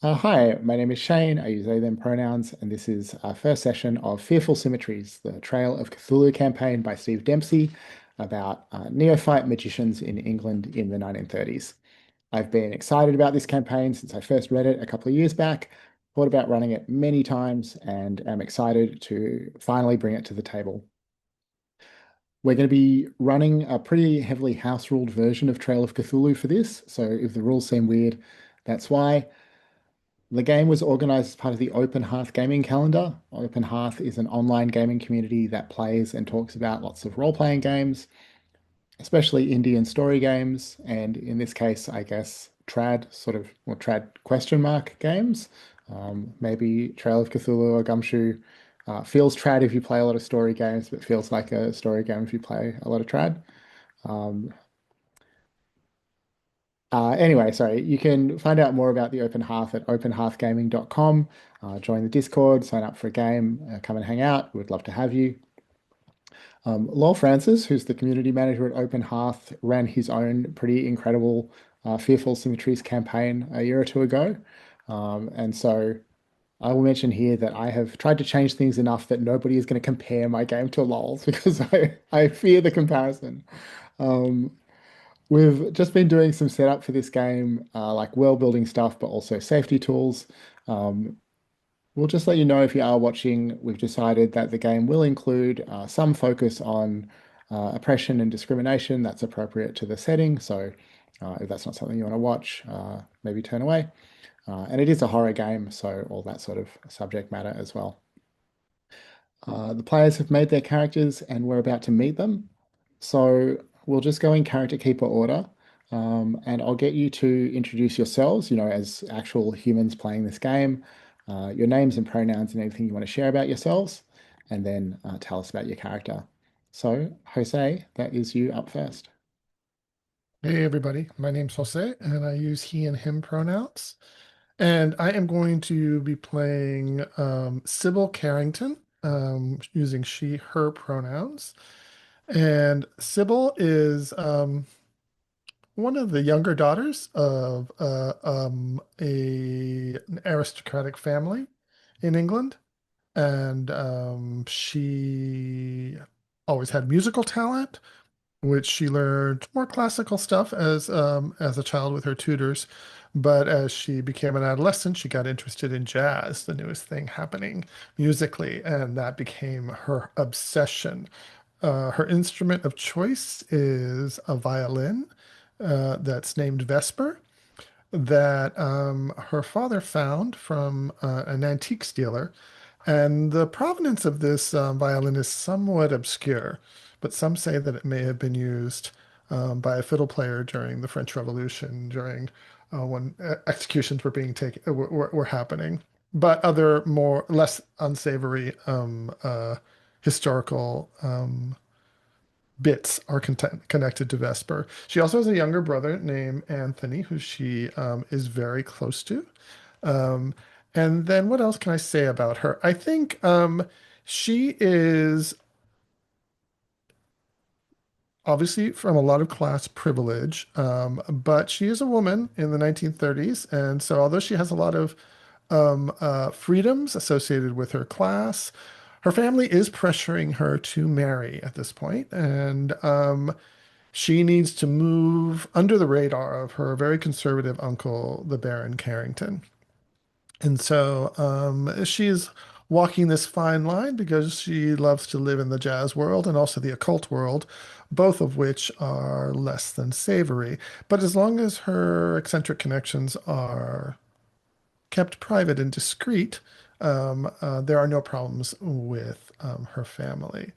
Hi, my name is Shane. I use they, them pronouns, and this is our first session of Fearful Symmetries, the Trail of Cthulhu campaign by Steve Dempsey about neophyte magicians in England in the 1930s. I've been excited about this campaign since I first read it a couple of years back, thought about running it many times, and am excited to finally bring it to the table. We're going to be running a pretty heavily house-ruled version of Trail of Cthulhu for this, so if the rules seem weird, that's why. The game was organized as part of the Open Hearth gaming calendar. Open Hearth is an online gaming community that plays and talks about lots of role-playing games, especially indie and story games, and in this case, I guess trad sort of or trad question mark games. Maybe Trail of Cthulhu or Gumshoe feels trad if you play a lot of story games, but feels like a story game if you play a lot of trad. Um, anyway, sorry, you can find out more about the Open Hearth at openhearthgaming.com. Join the Discord, sign up for a game, come and hang out. We'd love to have you. Lowell Francis, who's the community manager at Open Hearth, ran his own pretty incredible Fearful Symmetries campaign a year or two ago. And so I will mention here that I have tried to change things enough that nobody is going to compare my game to Lowell's because I fear the comparison. Um, We've just been doing some setup for this game, like world building stuff, but also safety tools. Um, we'll just let you know if you are watching. We've decided that the game will include some focus on oppression and discrimination that's appropriate to the setting. So if that's not something you want to watch, maybe turn away. And it is a horror game, so all that sort of subject matter as well. The players have made their characters and we're about to meet them. So we'll just go in character keeper order. And I'll get you to introduce yourselves, as actual humans playing this game, your names and pronouns and anything you want to share about yourselves, and then tell us about your character. So, Jose, that is you up first. Hey everybody, my name's Jose and I use he and him pronouns. And I am going to be playing Sybil Carrington using she, her pronouns. And Sybil is one of the younger daughters of an aristocratic family in England. And she always had musical talent, which she learned more classical stuff as a child with her tutors. But as she became an adolescent, she got interested in jazz, the newest thing happening musically, and that became her obsession. Her instrument of choice is a violin that's named Vesper that her father found from an antiques dealer. And the provenance of this violin is somewhat obscure, but some say that it may have been used by a fiddle player during the French Revolution, during when executions were being taken were happening. But other more less unsavory historical bits are connected to Vesper. She also has a younger brother named Anthony, who she is very close to. Um, and then what else can I say about her? I think she is obviously from a lot of class privilege, but she is a woman in the 1930s. And so, although she has a lot of freedoms associated with her class, her family is pressuring her to marry at this point, and she needs to move under the radar of her very conservative uncle, the Baron Carrington. And so she's walking this fine line because she loves to live in the jazz world and also the occult world, both of which are less than savory. But as long as her eccentric connections are kept private and discreet, there are no problems with her family.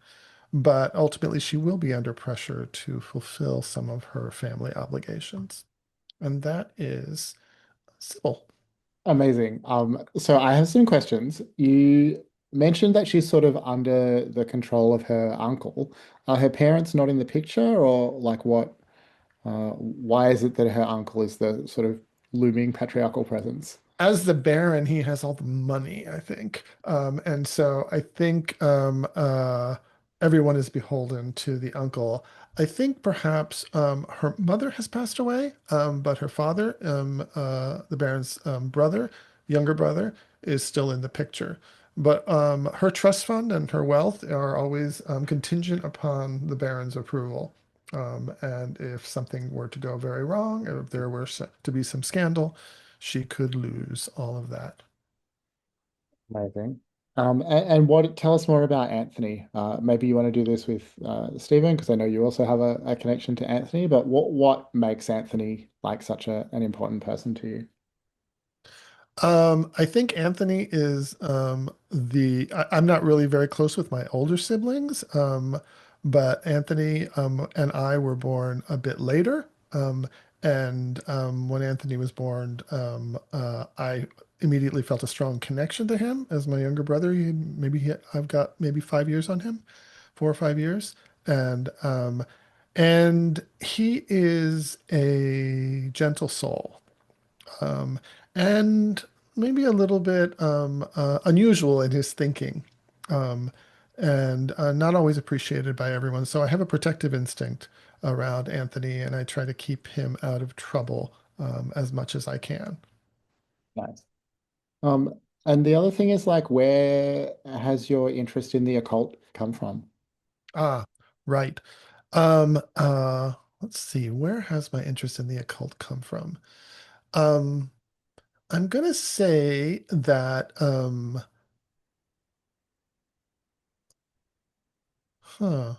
But ultimately, she will be under pressure to fulfill some of her family obligations. And that is Sybil. Amazing. So I have some questions. You mentioned that she's sort of under the control of her uncle. Are her parents not in the picture, or like what? Why is it that her uncle is the sort of looming patriarchal presence? As the Baron, he has all the money, I think. And so I think everyone is beholden to the uncle. I think perhaps her mother has passed away, but her father, the Baron's brother, younger brother, is still in the picture. But her trust fund and her wealth are always contingent upon the Baron's approval. And if something were to go very wrong, or if there were to be some scandal, she could lose all of that. Amazing. And what, tell us more about Anthony. Maybe you want to do this with Stephen, because I know you also have a connection to Anthony, but what makes Anthony like such an important person to you? I think Anthony is I'm not really very close with my older siblings, but Anthony and I were born a bit later. And when Anthony was born, I immediately felt a strong connection to him as my younger brother. I've got maybe 5 years on him, 4 or 5 years, and he is a gentle soul, um, and maybe a little bit unusual in his thinking, um, and not always appreciated by everyone. So I have a protective instinct around Anthony, and I try to keep him out of trouble as much as I can. Nice. Um, and the other thing is like, where has your interest in the occult come from? Ah, right. Let's see, where has my interest in the occult come from? Um, I'm gonna say that, huh,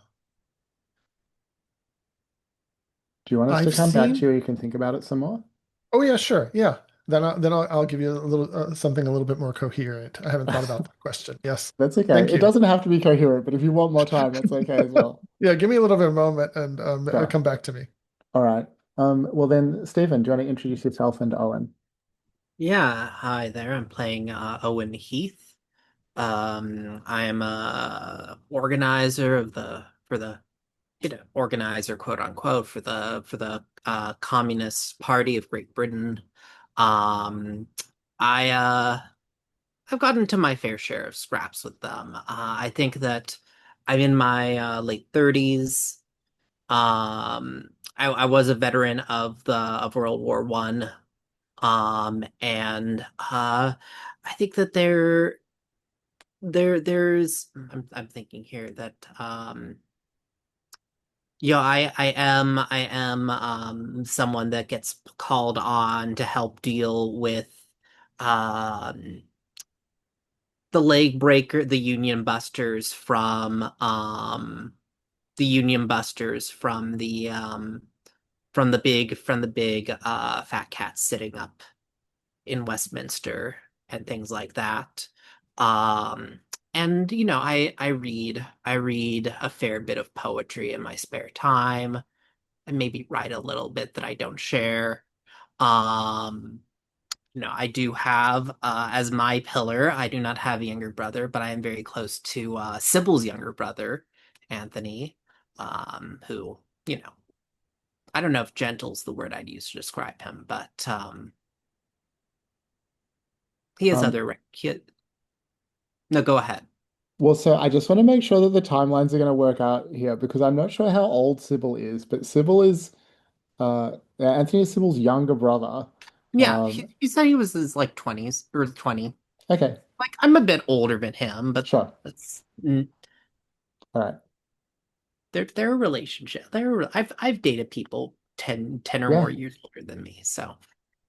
Do you want us to I've come back to seen. you? Or you can think about it some more. Oh yeah, sure. Yeah. Then I'll give you a little something a little bit more coherent. I haven't thought about that question. Yes. That's okay. Thank It you. doesn't have to be coherent, but if you want more time, that's okay as well. Yeah, give me a little bit of a moment and Sure. come back to me. All right. Well then, Stephen, do you want to introduce yourself and Owen? Yeah, hi there. I'm playing Owen Heath. I am a organizer of the for the organizer quote unquote for the Communist Party of Great Britain. Um, I I've gotten into my fair share of scraps with them. I think that I'm in my late 30s. I was a veteran of World War I. And I think that there's I'm thinking here that I am someone that gets called on to help deal with um the leg breaker, the union busters from the big fat cats sitting up in Westminster and things like that. Um, and I read a fair bit of poetry in my spare time and maybe write a little bit that I don't share. Um, I do have as my pillar, I do not have a younger brother, but I am very close to Sybil's younger brother, Anthony, who, you know, I don't know if gentle's the word I'd use to describe him, but he has Um, other no, go ahead. well, so I just want to make sure that the timelines are going to work out here because I'm not sure how old Sybil is, but Sybil is Anthony is Sybil's younger brother. Yeah, Um, he said he was his like 20s or 20. okay, Like I'm a bit older than him, but sure. that's All right. they're a relationship. I've dated people 10 or more Yeah. years older than me. So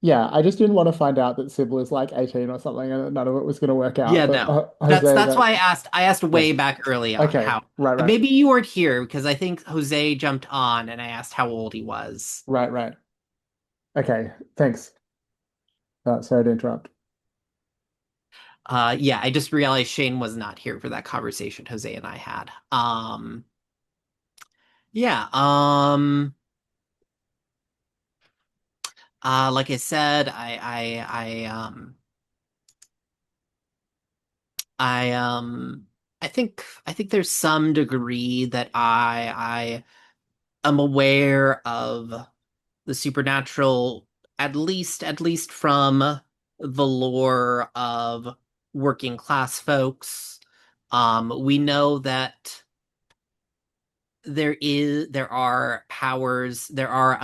Yeah, I just didn't want to find out that Sybil is like 18 or something and none of it was going to work out. yeah, But no. Jose, That's why that I asked yeah. way back early on Okay. how, Right, but right. maybe you weren't here because I think Jose jumped on and I asked how old he was. Right, right. Okay. Thanks. Sorry to interrupt. Yeah, I just realized Shane was not here for that conversation Jose and I had. Yeah, like I said, I I think there's some degree that I am aware of the supernatural, at least from the lore of working class folks. We know that there are powers, there are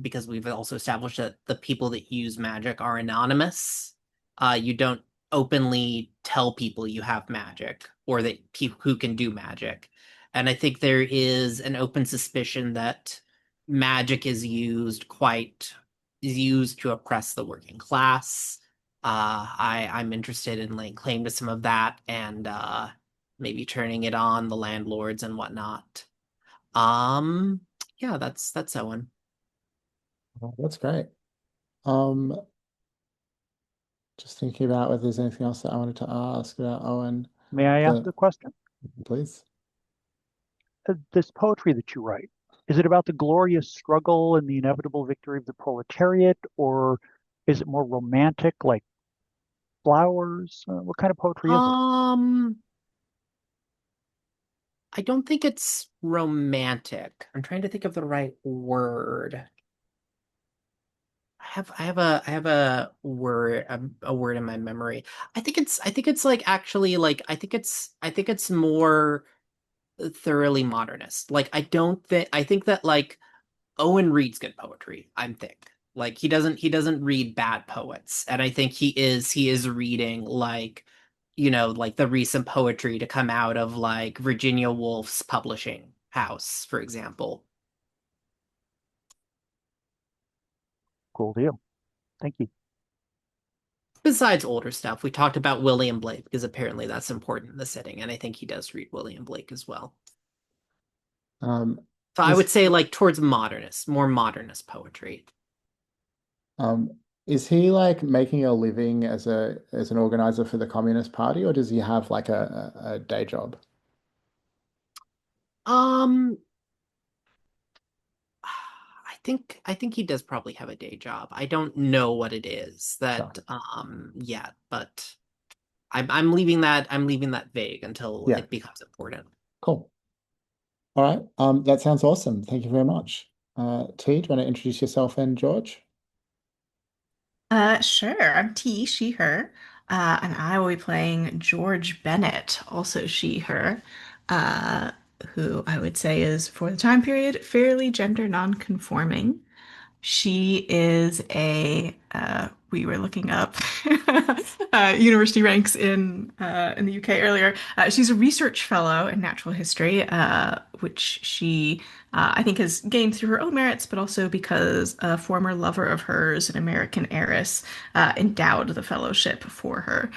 because we've also established that the people that use magic are anonymous. You don't openly tell people you have magic or that people who can do magic. And I think there is an open suspicion that magic is used to oppress the working class. I'm interested in laying claim to some of that and maybe turning it on the landlords and whatnot. Um, yeah, that's Owen. Oh, that's great. Um, just thinking about whether there's anything else that I wanted to ask about Owen. May I ask The a question? Please. This poetry that you write, is it about the glorious struggle and the inevitable victory of the proletariat, or is it more romantic, like flowers? What kind of poetry is it? Um, I don't think it's romantic. I'm trying to think of the right word. I have a word in my memory. I think it's like actually like I think it's more thoroughly modernist. Like I think that like Owen reads good poetry, I'm think. Like he doesn't read bad poets. And I think he is reading like like the recent poetry to come out of like Virginia Woolf's publishing house, for example. Cool deal. Thank you. Besides older stuff, we talked about William Blake because apparently that's important in the setting, and I think he does read William Blake as well. Um, So I would is say like towards modernist, more modernist poetry. um, is he like making a living as an organizer for the Communist Party, or does he have like a day job? Um, I think he does probably have a day job. I don't know what it is Sure. that yet, but I'm leaving that vague until Yeah. it becomes important. Cool. All right. That sounds awesome. Thank you very much. T, do you want to introduce yourself and George? Sure. I'm T, she, her. And I will be playing George Bennett, also she, her, uh, who I would say is, for the time period, fairly gender non-conforming. She is we were looking up university ranks in the UK earlier. She's a research fellow in natural history, which she I think has gained through her own merits, but also because a former lover of hers, an American heiress, endowed the fellowship for her.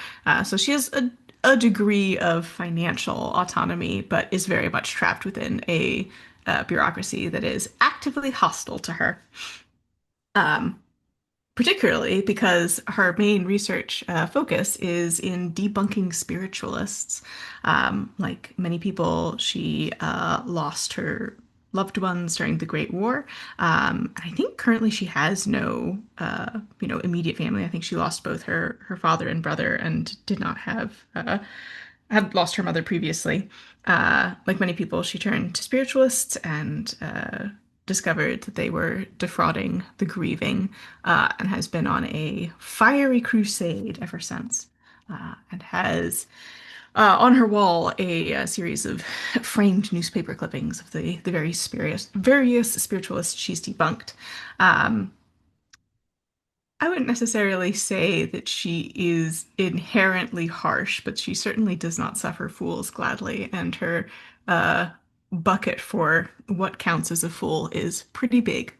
So she has a degree of financial autonomy, but is very much trapped within a bureaucracy that is actively hostile to her. Um, Particularly because her main research focus is in debunking spiritualists. Like many people, she lost her loved ones during the Great War. And I think currently she has no, immediate family. I think she lost both her father and brother, and did not have had lost her mother previously. Like many people, she turned to spiritualists and discovered that they were defrauding the grieving, and has been on a fiery crusade ever since. And has on her wall a series of framed newspaper clippings of the various spiritualists she's debunked. Um, I wouldn't necessarily say that she is inherently harsh, but she certainly does not suffer fools gladly, and her uh, bucket for what counts as a fool is pretty big.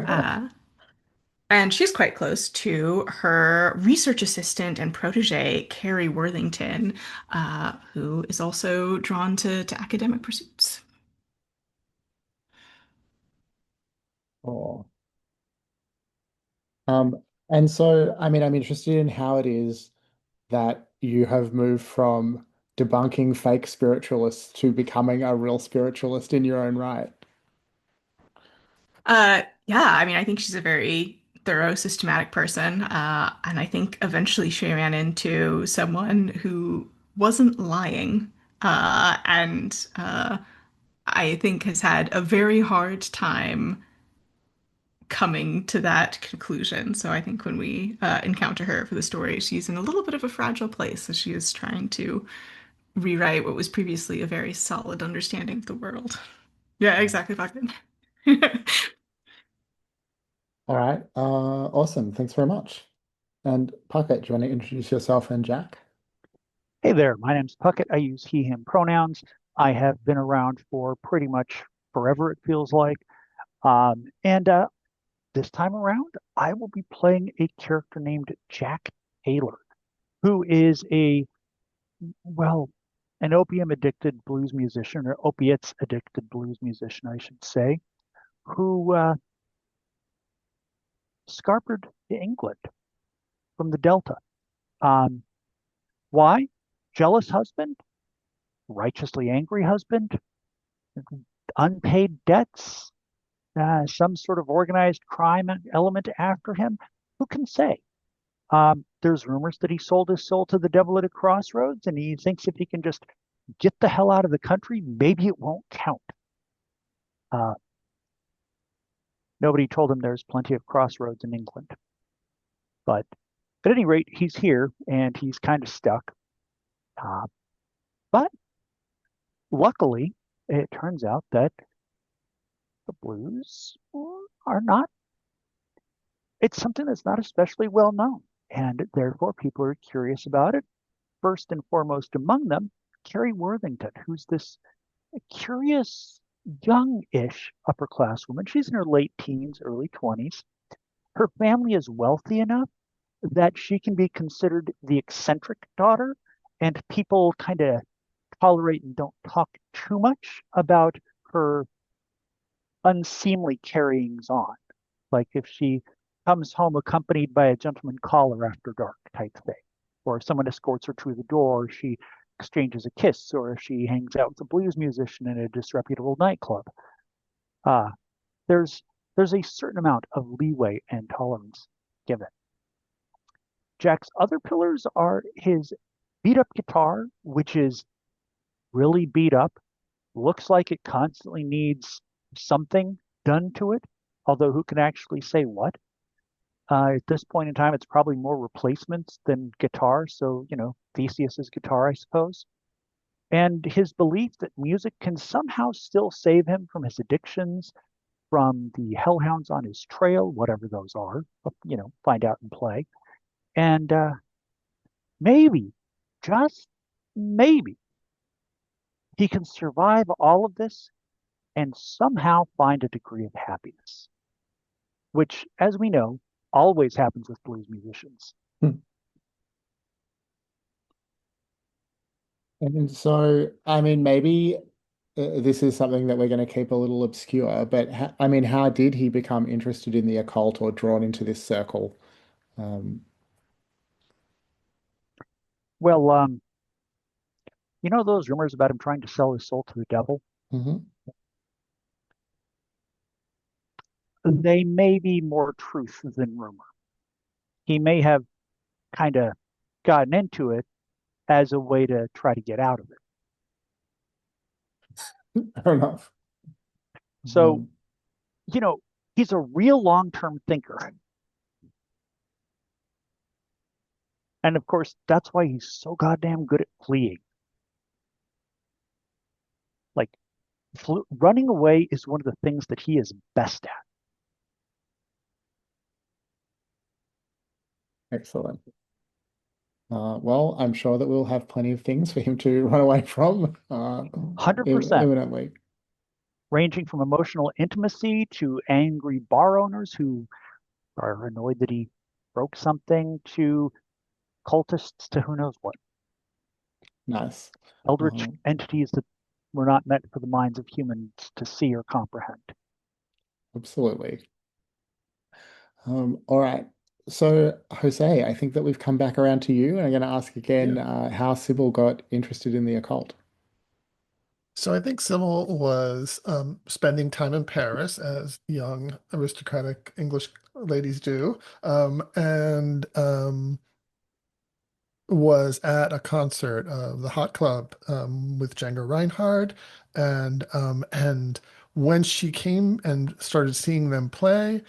Uh, and she's quite close to her research assistant and protege, Carrie Worthington, who is also drawn to academic pursuits. Oh. And so, I mean, I'm interested in how it is that you have moved from debunking fake spiritualists to becoming a real spiritualist in your own right. Yeah, I mean, I think she's a very thorough, systematic person. And I think eventually she ran into someone who wasn't lying. And I think has had a very hard time coming to that conclusion. So I think when we encounter her for the story, she's in a little bit of a fragile place as she is trying to rewrite what was previously a very solid understanding of the world. Yeah, exactly, Fabian. All right. Awesome. Thanks very much. And Puckett, do you want to introduce yourself and Jack? Hey there, my name's Puckett. I use he, him pronouns. I have been around for pretty much forever, it feels like. And this time around, I will be playing a character named Jack Taylor, who is well, an opium addicted blues musician, or opiates addicted blues musician, I should say, who scarpered to England from the Delta. Um, why? Jealous husband, righteously angry husband, unpaid debts, some sort of organized crime element after him. Who can say? There's rumors that he sold his soul to the devil at a crossroads, and he thinks if he can just get the hell out of the country, maybe it won't count. Uh, Nobody told him there's plenty of crossroads in England. But at any rate, he's here and he's kind of stuck. Uh, but luckily, it turns out that the blues are not, it's something that's not especially well known. And therefore, people are curious about it. First and foremost among them, Carrie Worthington, who's this curious, young-ish upper class woman. She's in her late teens, early 20s. Her family is wealthy enough that she can be considered the eccentric daughter, and people kind of tolerate and don't talk too much about her unseemly carryings on. Like if she comes home accompanied by a gentleman caller after dark type thing, or if someone escorts her to the door, she exchanges a kiss, or if she hangs out with a blues musician in a disreputable nightclub. Uh, there's there's a certain amount of leeway and tolerance given. Jack's other pillars are his beat up guitar, which is really beat up, looks like it constantly needs something done to it, although who can actually say what? At this point in time, it's probably more replacements than guitar. So, Theseus's guitar, I suppose. And his belief that music can somehow still save him from his addictions, from the hellhounds on his trail, whatever those are, find out and play. And maybe, just maybe, he can survive all of this and somehow find a degree of happiness, which, as we know, always happens with blues musicians. Hmm. And so, I mean, maybe this is something that we're going to keep a little obscure, but I mean, how did he become interested in the occult or drawn into this circle? Um, Well, those rumors about him trying to sell his soul to the devil? mhm. They may be more truth than rumor. He may have kind of gotten into it as a way to try to get out of it. Fair enough. So, Um, he's a real long-term thinker. And of course, that's why he's so goddamn good at fleeing. Like, running away is one of the things that he is best at. Excellent. Well, I'm sure that we'll have plenty of things for him to run away from 100%, imminently. ranging from emotional intimacy to angry bar owners who are annoyed that he broke something to cultists to who knows what. Nice. Eldritch entities that were not meant for the minds of humans to see or comprehend. Absolutely. All right. So, Jose, I think that we've come back around to you, and I'm going to ask again Yeah. how Sybil got interested in the occult. So I think Sybil was spending time in Paris, as young aristocratic English ladies do, and was at a concert of the Hot Club with Django Reinhardt, and when she came and started seeing them play,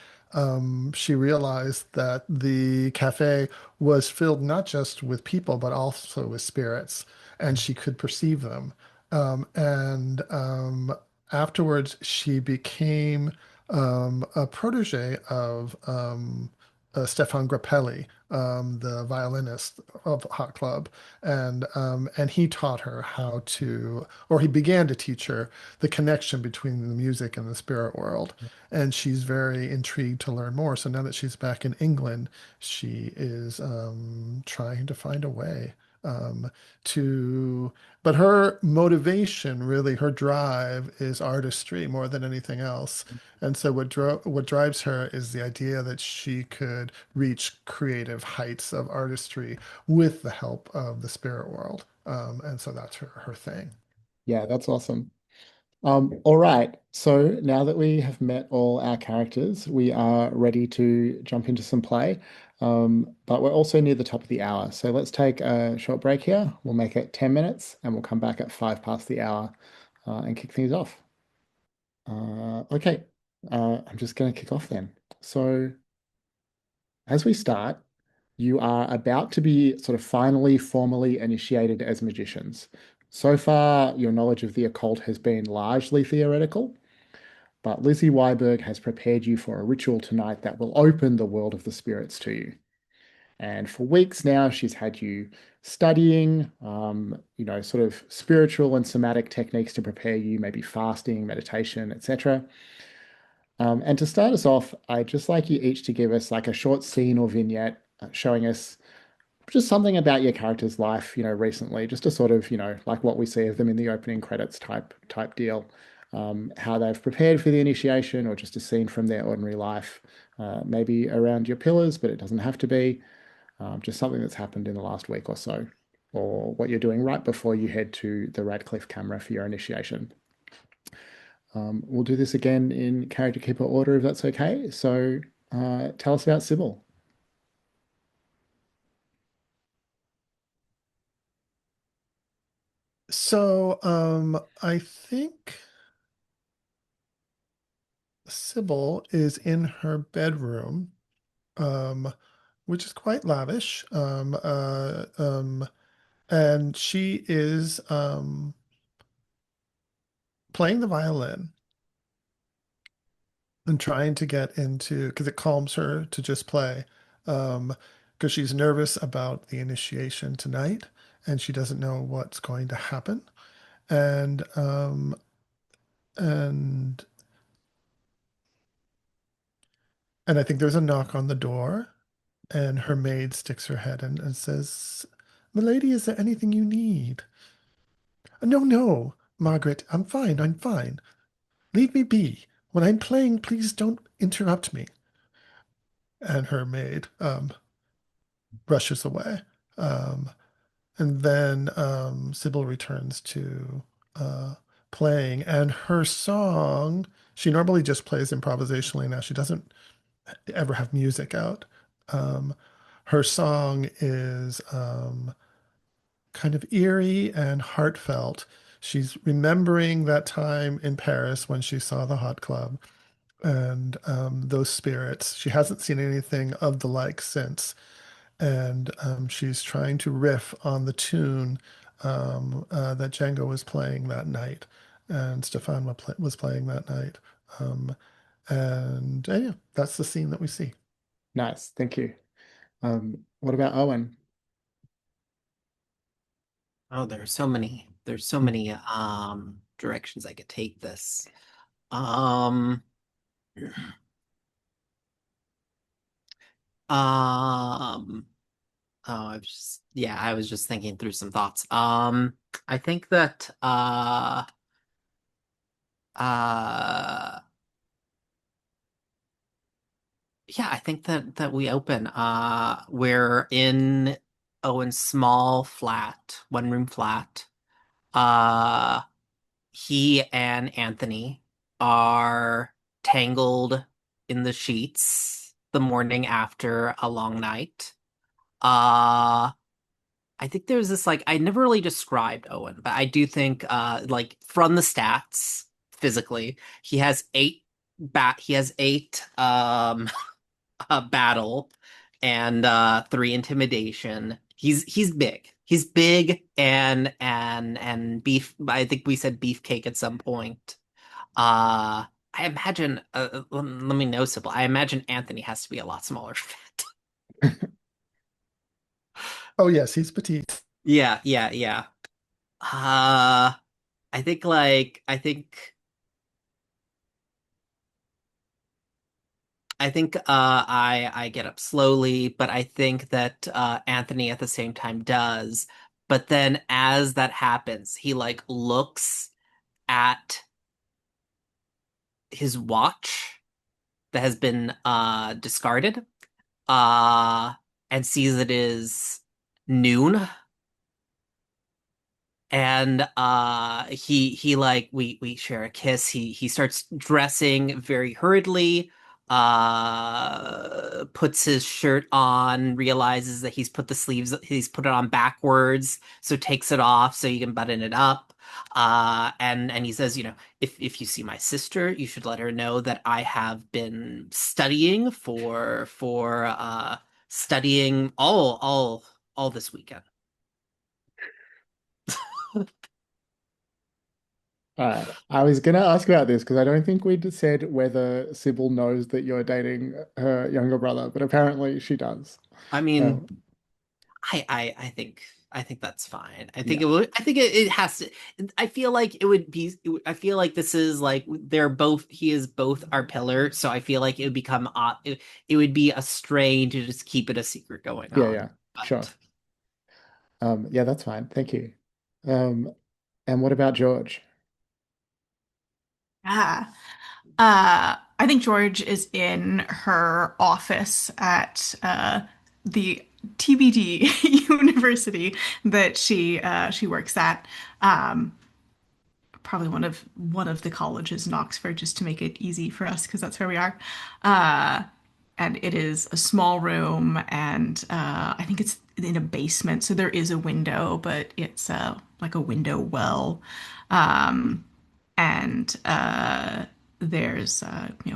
she realized that the cafe was filled not just with people but also with spirits, and she could perceive them. And afterwards, she became a protege of Stefan Grappelli, the violinist of Hot Club, and he taught her how to, or he began to teach her the connection between the music and the spirit world. And she's very intrigued to learn more. So now that she's back in England, she is trying to find a way um, to, but her motivation, really, her drive is artistry more than anything else. And so what drives her is the idea that she could reach creative heights of artistry with the help of the spirit world. And so that's her thing. Yeah, that's awesome. All right. So now that we have met all our characters, we are ready to jump into some play. But we're also near the top of the hour. So let's take a short break here. We'll make it 10 minutes and we'll come back at 5 past the hour and kick things off. Okay. I'm just going to kick off then. So as we start, you are about to be sort of finally formally initiated as magicians. So far, your knowledge of the occult has been largely theoretical, but Lizzie Weiberg has prepared you for a ritual tonight that will open the world of the spirits to you. And for weeks now, she's had you studying, sort of spiritual and somatic techniques to prepare you, maybe fasting, meditation, etc. And to start us off, I'd just like you each to give us like a short scene or vignette showing us just something about your character's life, recently, just to sort of, like what we see of them in the opening credits type deal. How they've prepared for the initiation, or just a scene from their ordinary life, maybe around your pillars, but it doesn't have to be. Just something that's happened in the last week or so, or what you're doing right before you head to the Radcliffe camera for your initiation. We'll do this again in character keeper order if that's okay. So tell us about Sybil. So I think Sybil is in her bedroom, um, which is quite lavish. And she is playing the violin and trying to get into, because it calms her to just play, because she's nervous about the initiation tonight and she doesn't know what's going to happen. And and and I think there's a knock on the door, and her maid sticks her head in and says, "Milady, is there anything you need?" "No, no, Margaret, I'm fine, I'm fine. Leave me be. When I'm playing, please don't interrupt me." And her maid rushes away. Um, and then Sybil returns to playing, and her song, she normally just plays improvisationally now. She doesn't ever have music out. Um, Her song is kind of eerie and heartfelt. She's remembering that time in Paris when she saw the hot club and those spirits. She hasn't seen anything of the like since. And she's trying to riff on the tune that Django was playing that night and Stefan was playing that night. And yeah, that's the scene that we see. Nice, thank you. What about Owen? Oh, there's so many directions I could take this. Um um oh, I was just thinking through some thoughts. I think that uh yeah, I think that we open we're in Owen's small flat, one room flat. Uh he and Anthony are tangled in the sheets the morning after a long night. Uh, I think there's this like I never really described Owen, but I do think like from the stats physically, he has eight battle and three intimidation. He's big. He's big and beef. I think we said beefcake at some point. I imagine. Let me know, Sybil. I imagine Anthony has to be a lot smaller. Oh yes, he's petite. Yeah, yeah, yeah. Uh, I think like I get up slowly, but I think that Anthony at the same time does. But then as that happens, he like looks at his watch that has been discarded uh and sees it is noon, and he like we share a kiss. He starts dressing very hurriedly, puts his shirt on, realizes that he's put it on backwards, so takes it off so he can button it up. And he says, if you see my sister, you should let her know that I have been studying for studying all this weekend. All right. I was gonna ask about this because I don't think we'd said whether Sybil knows that you're dating her younger brother, but apparently she does. I Uh, mean, I think that's fine. I think yeah. it would. I think it has to. I feel like it would be. I feel like this is like they're both. He is both our pillar. So I feel like it would become. It would be a strain to just keep it a secret going Yeah, on. yeah. Sure. But Yeah, that's fine. Thank you. Um, and what about George? Ah. I think George is in her office at the TBD university that she works at. Um, Probably one of the colleges in Oxford, just to make it easy for us because that's where we are. Uh, and it is a small room, and I think it's in a basement, so there is a window, but it's like a window well. Um, and there's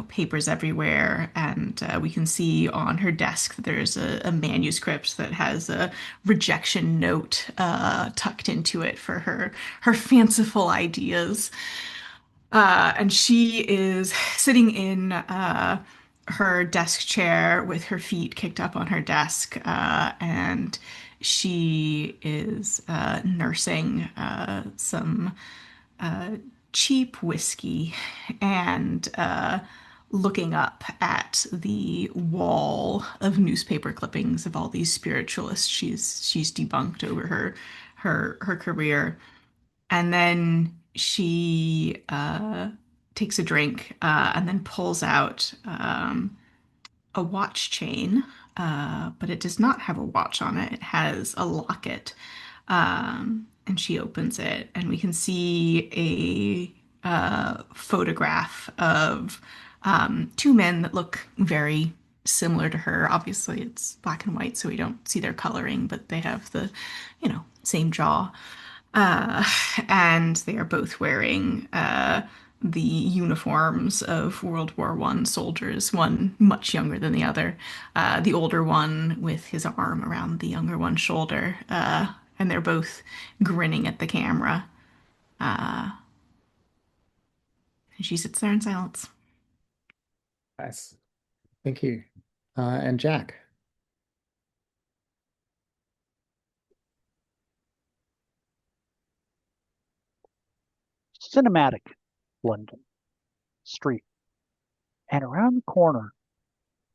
papers everywhere, and we can see on her desk that there's a manuscript that has a rejection note tucked into it for her fanciful ideas. And she is sitting in her desk chair with her feet kicked up on her desk, and she is nursing some uh, cheap whiskey and looking up at the wall of newspaper clippings of all these spiritualists she's debunked over her career. And then she takes a drink and then pulls out a watch chain, but it does not have a watch on it. It has a locket. And she opens it, and we can see a photograph of two men that look very similar to her. Obviously, it's black and white, so we don't see their coloring, but they have the, same jaw. Uh, and they are both wearing the uniforms of World War One soldiers, one much younger than the other. The older one with his arm around the younger one's shoulder. And they're both grinning at the camera. And she sits there in silence. Nice. Thank you. And Jack. Cinematic London street. And around the corner,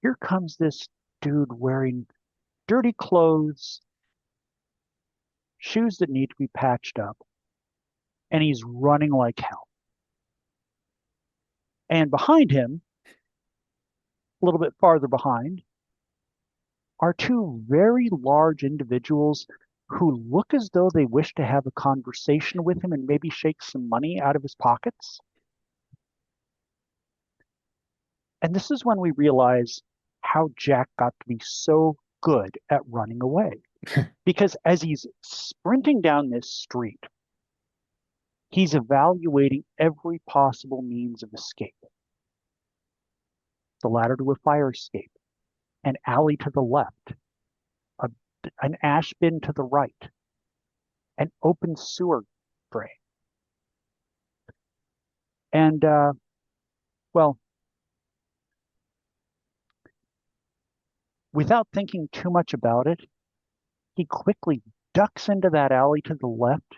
here comes this dude wearing dirty clothes, shoes that need to be patched up, and he's running like hell. And behind him, a little bit farther behind, are two very large individuals who look as though they wish to have a conversation with him and maybe shake some money out of his pockets. And this is when we realize how Jack got to be so good at running away. Because as he's sprinting down this street, he's evaluating every possible means of escape. The ladder to a fire escape, an alley to the left, a, an ash bin to the right, an open sewer drain. And, well, Without thinking too much about it, he quickly ducks into that alley to the left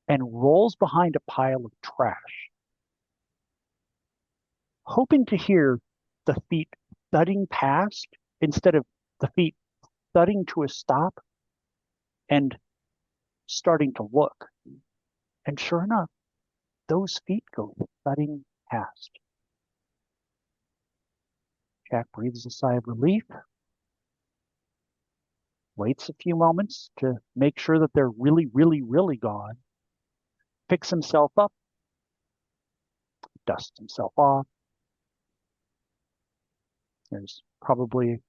and rolls behind a pile of trash, hoping to hear the feet thudding past instead of the feet thudding to a stop and starting to look. And sure enough, those feet go thudding past. Jack breathes a sigh of relief, waits a few moments to make sure that they're really, really, really gone, picks himself up, dusts himself off. There's probably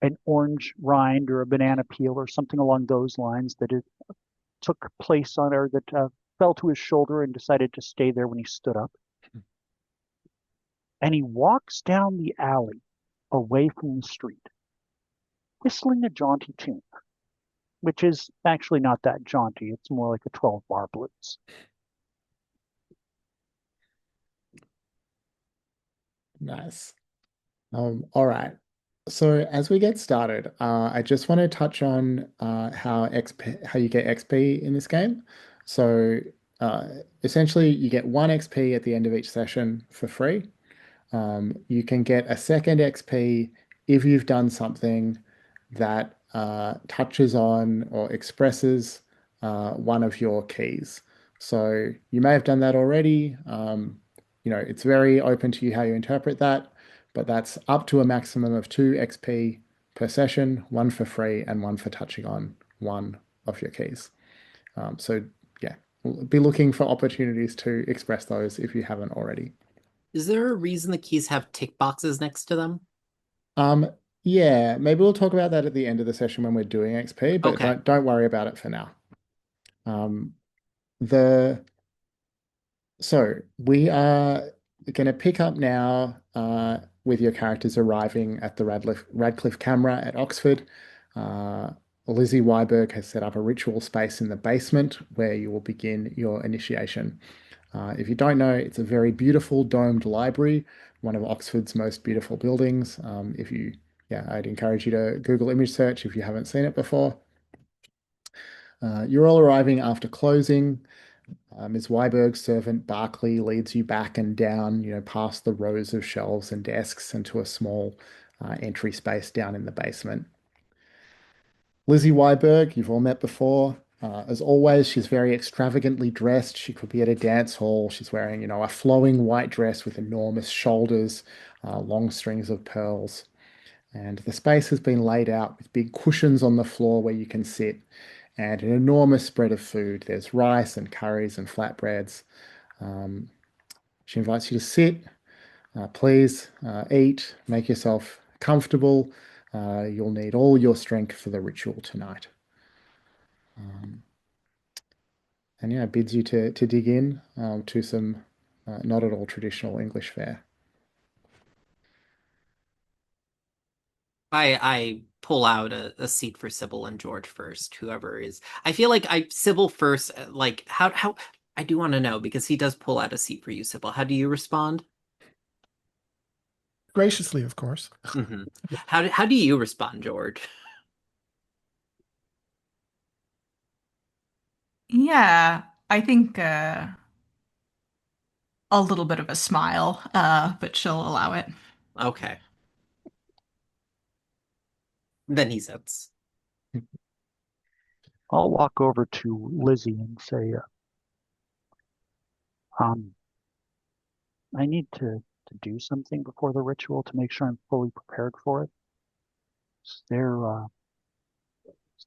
an orange rind or a banana peel or something along those lines that it took place on, or that fell to his shoulder and decided to stay there when he stood up. And he walks down the alley away from the street, whistling a jaunty tune, which is actually not that jaunty. It's more like a 12-bar blues. Nice. All right. So as we get started, I just want to touch on how you get XP in this game. So essentially, you get 1 XP at the end of each session for free. You can get a second XP if you've done something that touches on or expresses one of your keys. So you may have done that already. It's very open to you how you interpret that, but that's up to a maximum of 2 XP per session, one for free and one for touching on one of your keys. So yeah, be looking for opportunities to express those if you haven't already. Is there a reason the keys have tick boxes next to them? Um, yeah, maybe we'll talk about that at the end of the session when we're doing XP, but Okay. don't worry about it for now. Um, the So we are going to pick up now with your characters arriving at the Radcliffe Camera at Oxford. Uh, Lizzie Weiberg has set up a ritual space in the basement where you will begin your initiation. If you don't know, it's a very beautiful domed library, one of Oxford's most beautiful buildings. Yeah, I'd encourage you to Google image search if you haven't seen it before. You're all arriving after closing. Ms. Weiberg's servant Barclay leads you back and down, past the rows of shelves and desks into a small entry space down in the basement. Lizzie Weiberg, you've all met before. As always, she's very extravagantly dressed. She could be at a dance hall. She's wearing, a flowing white dress with enormous shoulders, long strings of pearls. And the space has been laid out with big cushions on the floor where you can sit, and an enormous spread of food. There's rice and curries and flatbreads. Um, she invites you to sit, please eat, make yourself comfortable. You'll need all your strength for the ritual tonight. Um, and yeah, bids you to dig in to some not at all traditional English fare. I pull out a seat for Sybil and George first, whoever is. I feel like Sybil first, like how I do want to know because he does pull out a seat for you, Sybil. How do you respond? Graciously, of course. Hmm. How do you respond, George? Yeah, I think a little bit of a smile, but she'll allow it. Okay. Then he sits. I'll walk over to Lizzie and say, um, I need to do something before the ritual to make sure I'm fully prepared for it. Is there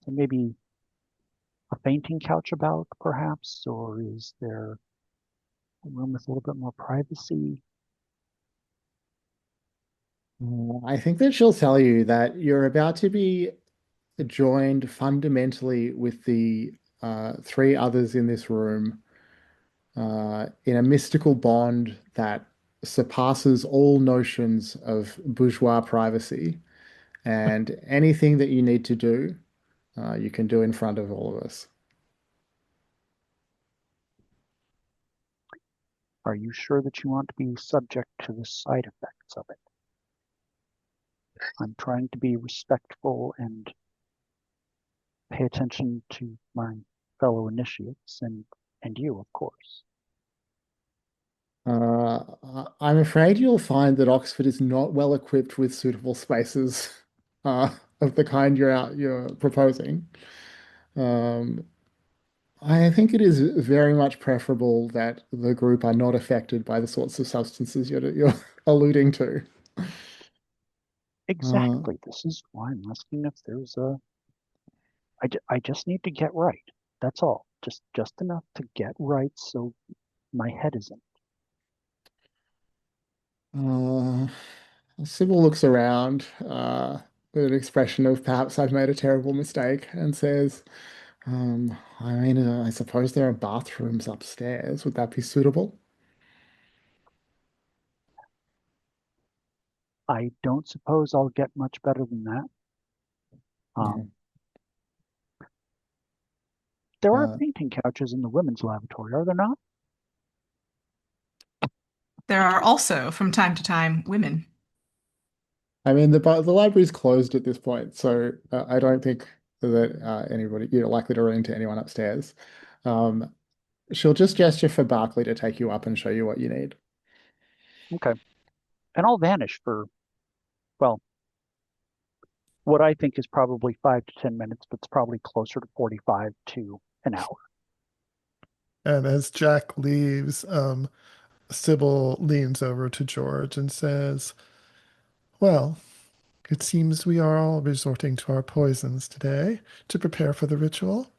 maybe a fainting couch about, perhaps, or is there a room with a little bit more privacy? I think that she'll tell you that you're about to be joined fundamentally with the three others in this room in a mystical bond that surpasses all notions of bourgeois privacy. And anything that you need to do, you can do in front of all of us. Are you sure that you want to be subject to the side effects of it? I'm trying to be respectful and pay attention to my fellow initiates and you, of course. I'm afraid you'll find that Oxford is not well equipped with suitable spaces of the kind you're proposing. Um, I think it is very much preferable that the group are not affected by the sorts of substances you're alluding to. Uh, Exactly. This is why I'm asking if there's a. I just need to get right. That's all. Just enough to get right so my head isn't. uh, Sybil looks around with an expression of perhaps I've made a terrible mistake and says, I mean, I suppose there are bathrooms upstairs. Would that be suitable? I don't suppose I'll get much better than that. No. Um, there are Uh, painting couches in the women's lavatory, are there not? There are also, from time to time, women. I mean, the library's closed at this point, so I don't think that anybody you're likely to run into anyone upstairs. Um, she'll just gesture for Barclay to take you up and show you what you need. Okay. And I'll vanish for, well, what I think is probably 5 to 10 minutes, but it's probably closer to 45 to an hour. And as Jack leaves, Sybil leans over to George and says, "Well, it seems we are all resorting to our poisons today to prepare for the ritual."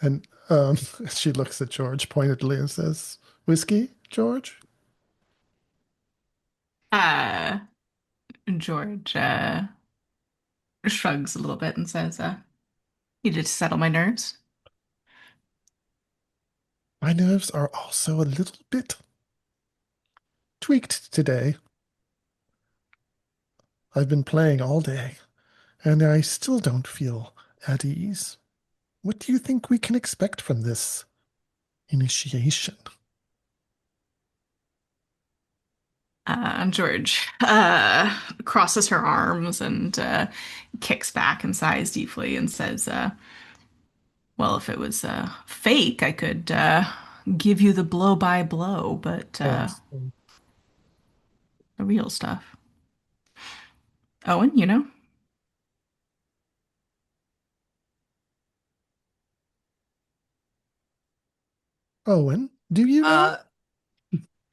And she looks at George pointedly and says, "Whiskey, George?" Uh, George shrugs a little bit and says, needed to settle my nerves. My nerves are also a little bit tweaked today. I've been playing all day, and I still don't feel at ease. What do you think we can expect from this initiation? George crosses her arms and kicks back and sighs deeply and says, well, if it was fake, I could give you the blow by blow, but Yes. the real stuff. Owen, you know? Owen, do you know? Uh,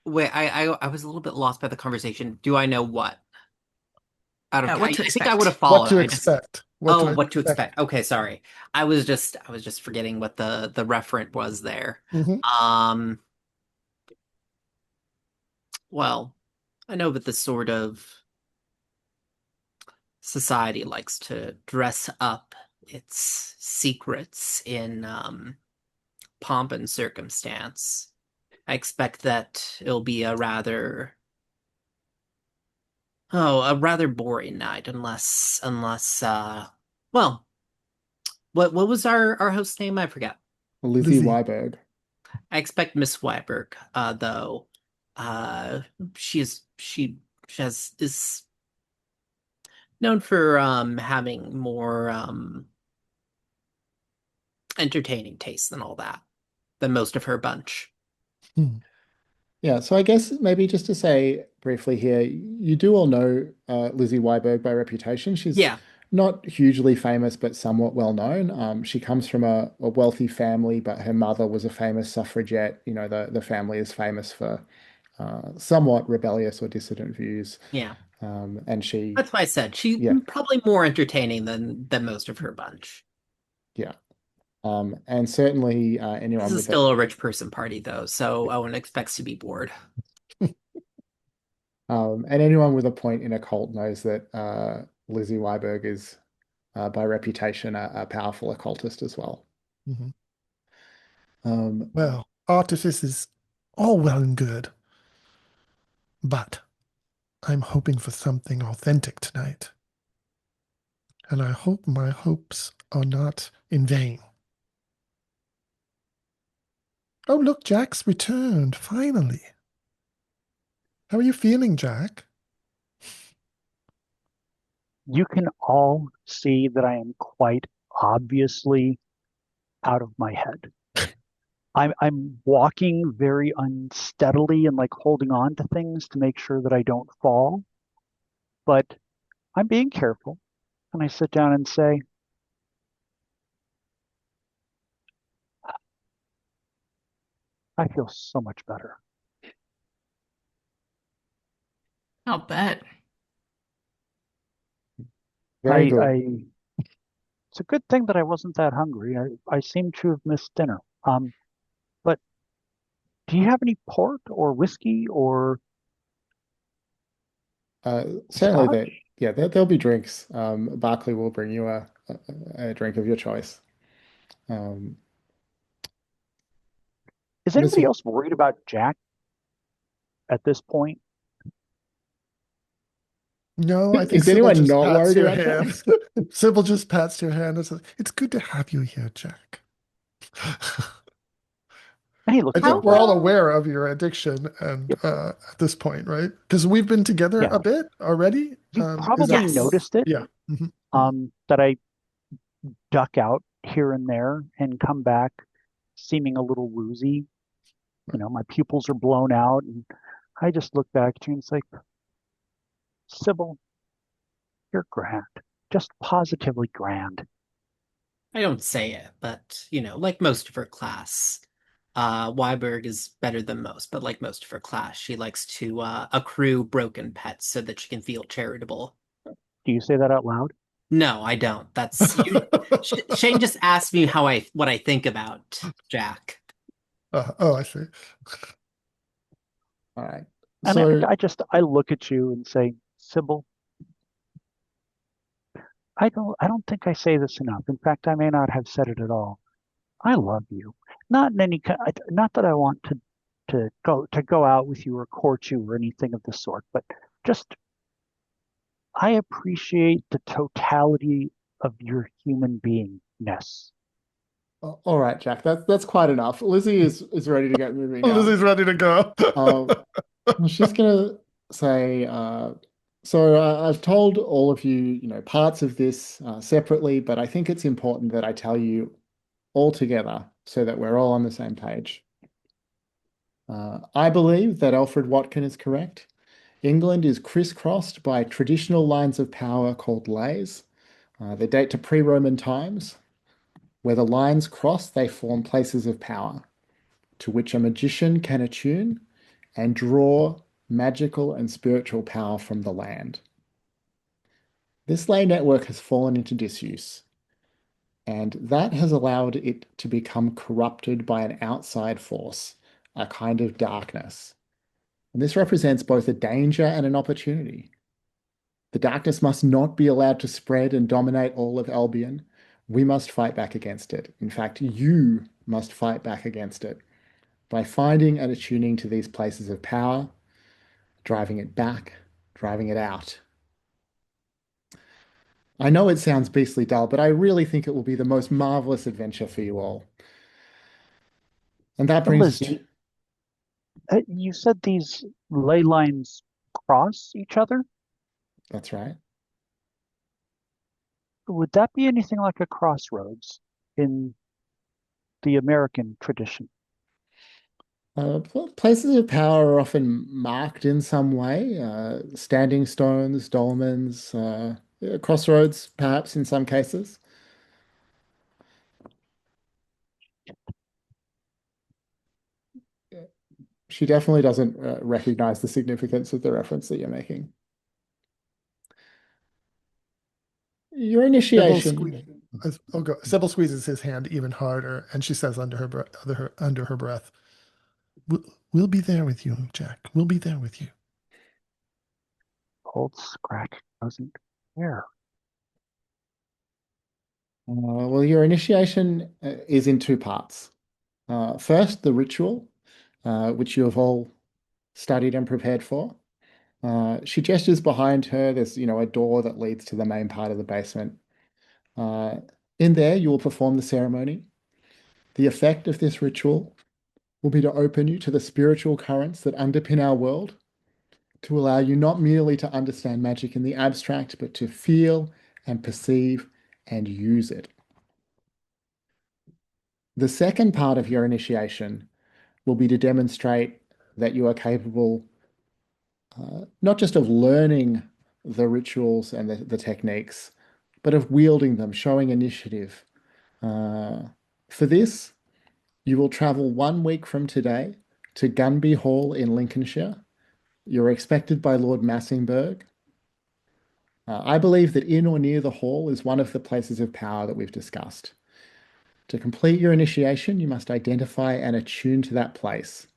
wait, I was a little bit lost by the conversation. Do I know what? Out of, What to I think I would have expect. What followed. to I just, expect? What oh, to what to expect? expect. Okay, sorry. I was just forgetting what the referent was there. Hmm. Um, well, I know that this sort of society likes to dress up its secrets in pomp and circumstance. I expect that it'll be a rather boring night unless well, what was our host's name? I forget. Lizzie Lizzie. Weiberg. I expect Miss Weiberg, though, uh, she has is known for having more entertaining taste than all that than most of her bunch. Hmm. Yeah, so I guess maybe just to say briefly here, you do all know Lizzie Weiberg by reputation. She's Yeah, not hugely famous, but somewhat well known. She comes from a wealthy family, but her mother was a famous suffragette. You know, the family is famous for somewhat rebellious or dissident views. yeah. And she, That's why I said she yeah, probably more entertaining than most of her bunch. yeah. And certainly This anyone is with a still a rich person party though, so Owen expects to be bored. and anyone with a point in a cult knows that Lizzie Weiberg is by reputation a powerful occultist as well. Mhm. Um, Well, artifice is all well and good, but I'm hoping for something authentic tonight, and I hope my hopes are not in vain. Oh, look, Jack's returned, finally. How are you feeling, Jack? You can all see that I am quite obviously out of my head. I'm walking very unsteadily and like holding on to things to make sure that I don't fall, but I'm being careful. And I sit down and say, I feel so much better. I'll bet. Very good. It's a good thing that I wasn't that hungry. I seem to have missed dinner. But do you have any port or whiskey or Certainly, scotch? there'll be drinks. Barclay will bring you a drink of your choice. Um, Is anybody Lizzie, else worried about Jack at this point? No, I think is Sybil anyone just not pats worried your about hand. Jack? Sybil just pats your hand and says, "It's good to have you here, Jack." And he I looks How think over we're at all well? aware of your addiction and Yep. at this point, right? Because we've been together Yeah. a bit already. You Is probably that Yes. noticed it, yeah? Mhm. that I duck out here and there and come back seeming a little woozy. My pupils are blown out, and I just look back at you and it's like, Sybil, you're grand. Just positively grand. I don't say it, but like most of her class, Weiberg is better than most, but like most of her class, she likes to accrue broken pets so that she can feel charitable. Do you say that out loud? No, I don't. That's you. Shane just asked me what I think about Jack. Oh, I see. All right. And I, So, I look at you and say, Sybil, I don't think I say this enough. In fact, I may not have said it at all. I love you. Not in any not that I want to go out with you or court you or anything of the sort, but just I appreciate the totality of your human beingness. all right, Jack, that's quite enough. Lizzie is ready to get moving now. Lizzie's ready to go. Um, she's gonna say, so I've told all of you, parts of this separately, but I think it's important that I tell you all together so that we're all on the same page. I believe that Alfred Watkin is correct. England is crisscrossed by traditional lines of power called lays. They date to pre-Roman times. Where the lines cross, they form places of power, to which a magician can attune and draw magical and spiritual power from the land. This lay network has fallen into disuse, and that has allowed it to become corrupted by an outside force, a kind of darkness. And this represents both a danger and an opportunity. The darkness must not be allowed to spread and dominate all of Albion. We must fight back against it. In fact, you must fight back against it by finding and attuning to these places of power, driving it back, driving it out. I know it sounds beastly dull, but I really think it will be the most marvelous adventure for you all. And that brings us to, Lizzie, you said these ley lines cross each other. that's right. Would that be anything like a crossroads in the American tradition? Places of power are often marked in some way, standing stones, dolmens, crossroads, perhaps in some cases. She definitely doesn't recognize the significance of the reference that you're making. Your Sybil sque initiation. oh, go. Sybil squeezes his hand even harder, and she says under her breath, we'll be there with you, Jack. We'll be there with you." Old Scratch doesn't care. Well, your initiation is in two parts. First, the ritual, which you have all studied and prepared for. She gestures behind her. There's, a door that leads to the main part of the basement. Uh, in there, you will perform the ceremony. The effect of this ritual will be to open you to the spiritual currents that underpin our world, to allow you not merely to understand magic in the abstract, but to feel and perceive and use it. The second part of your initiation will be to demonstrate that you are capable not just of learning the rituals and the techniques, but of wielding them, showing initiative. Uh, for this, you will travel 1 week from today to Gunby Hall in Lincolnshire. You're expected by Lord Massingburg. I believe that in or near the hall is one of the places of power that we've discussed. To complete your initiation, you must identify and attune to that place.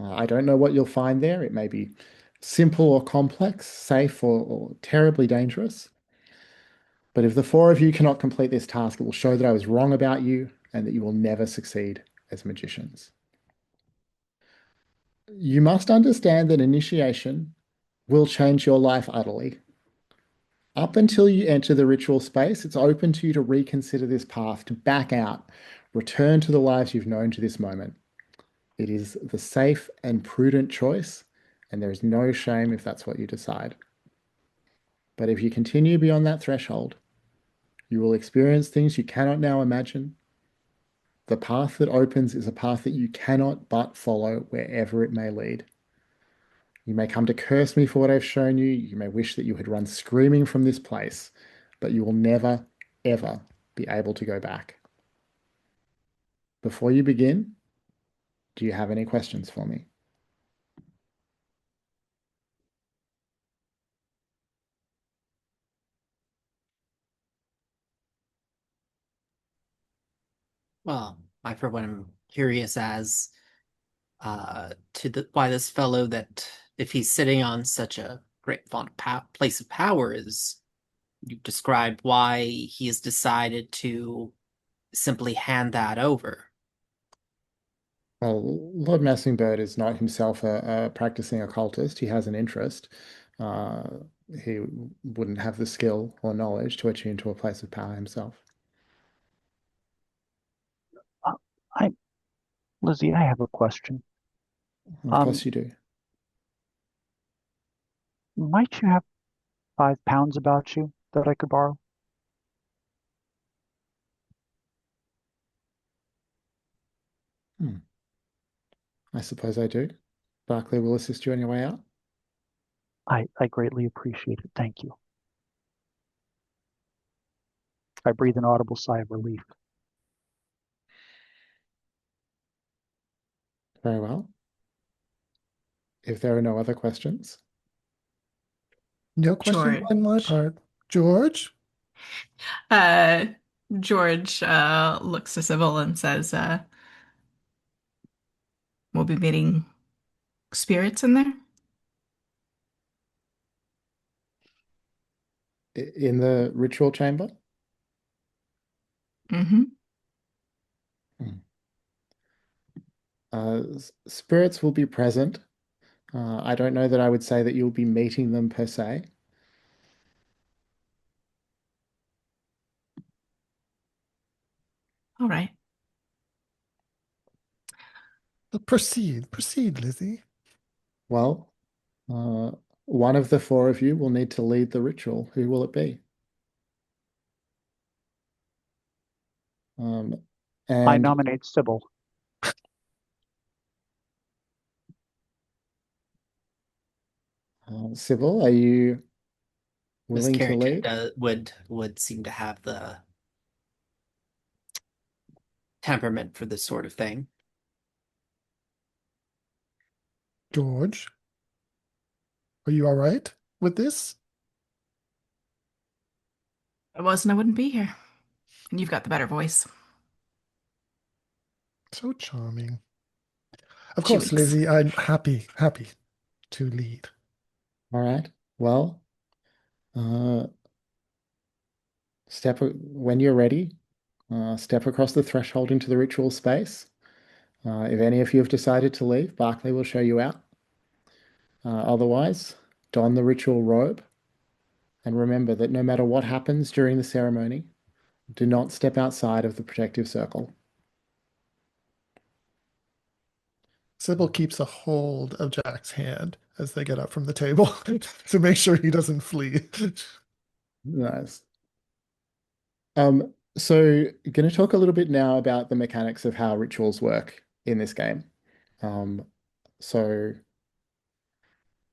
I don't know what you'll find there. It may be simple or complex, safe or terribly dangerous. But if the four of you cannot complete this task, it will show that I was wrong about you and that you will never succeed as magicians. You must understand that initiation will change your life utterly. Up until you enter the ritual space, it's open to you to reconsider this path, to back out, return to the lives you've known to this moment. It is the safe and prudent choice, and there is no shame if that's what you decide. But if you continue beyond that threshold, you will experience things you cannot now imagine. The path that opens is a path that you cannot but follow wherever it may lead. You may come to curse me for what I've shown you. You may wish that you had run screaming from this place, but you will never, ever be able to go back. Before you begin, do you have any questions for me? Well, I for one am curious as to why this fellow, that if he's sitting on such a great place of power, is you described, why he has decided to simply hand that over. Well, Lord Massingbird is not himself a practicing occultist. He has an interest. Uh, he wouldn't have the skill or knowledge to attune to a place of power himself. Uh, I, Lizzie, I have a question. Of course you do. Might you have £5 about you that I could borrow? Hmm. I suppose I do. Barclay will assist you on your way out. I greatly appreciate it. Thank you. I breathe an audible sigh of relief. Very well. If there are no other questions, No questions on my George. part. George? Uh, George looks to Sybil and says, we'll be meeting spirits in there. in the ritual chamber, Mm-hmm. hmm, spirits will be present. I don't know that I would say that you'll be meeting them per se. All right. Proceed, Lizzie. Well, uh, one of the four of you will need to lead the ritual. Who will it be? Um, I and nominate Sybil. Sybil, are you This willing to character lead? would seem to have the temperament for this sort of thing. George, are you all right with this? If it wasn't, I wouldn't be here. You've got the better voice. So charming. Of She course, winks. Lizzie, I'm happy to lead. All right. Well, uh, when you're ready. Step across the threshold into the ritual space. If any of you have decided to leave, Barclay will show you out. Otherwise, don the ritual robe and remember that no matter what happens during the ceremony, do not step outside of the protective circle. Sybil keeps a hold of Jack's hand as they get up from the table to make sure he doesn't flee. Nice. So going to talk a little bit now about the mechanics of how rituals work in this game. Um, so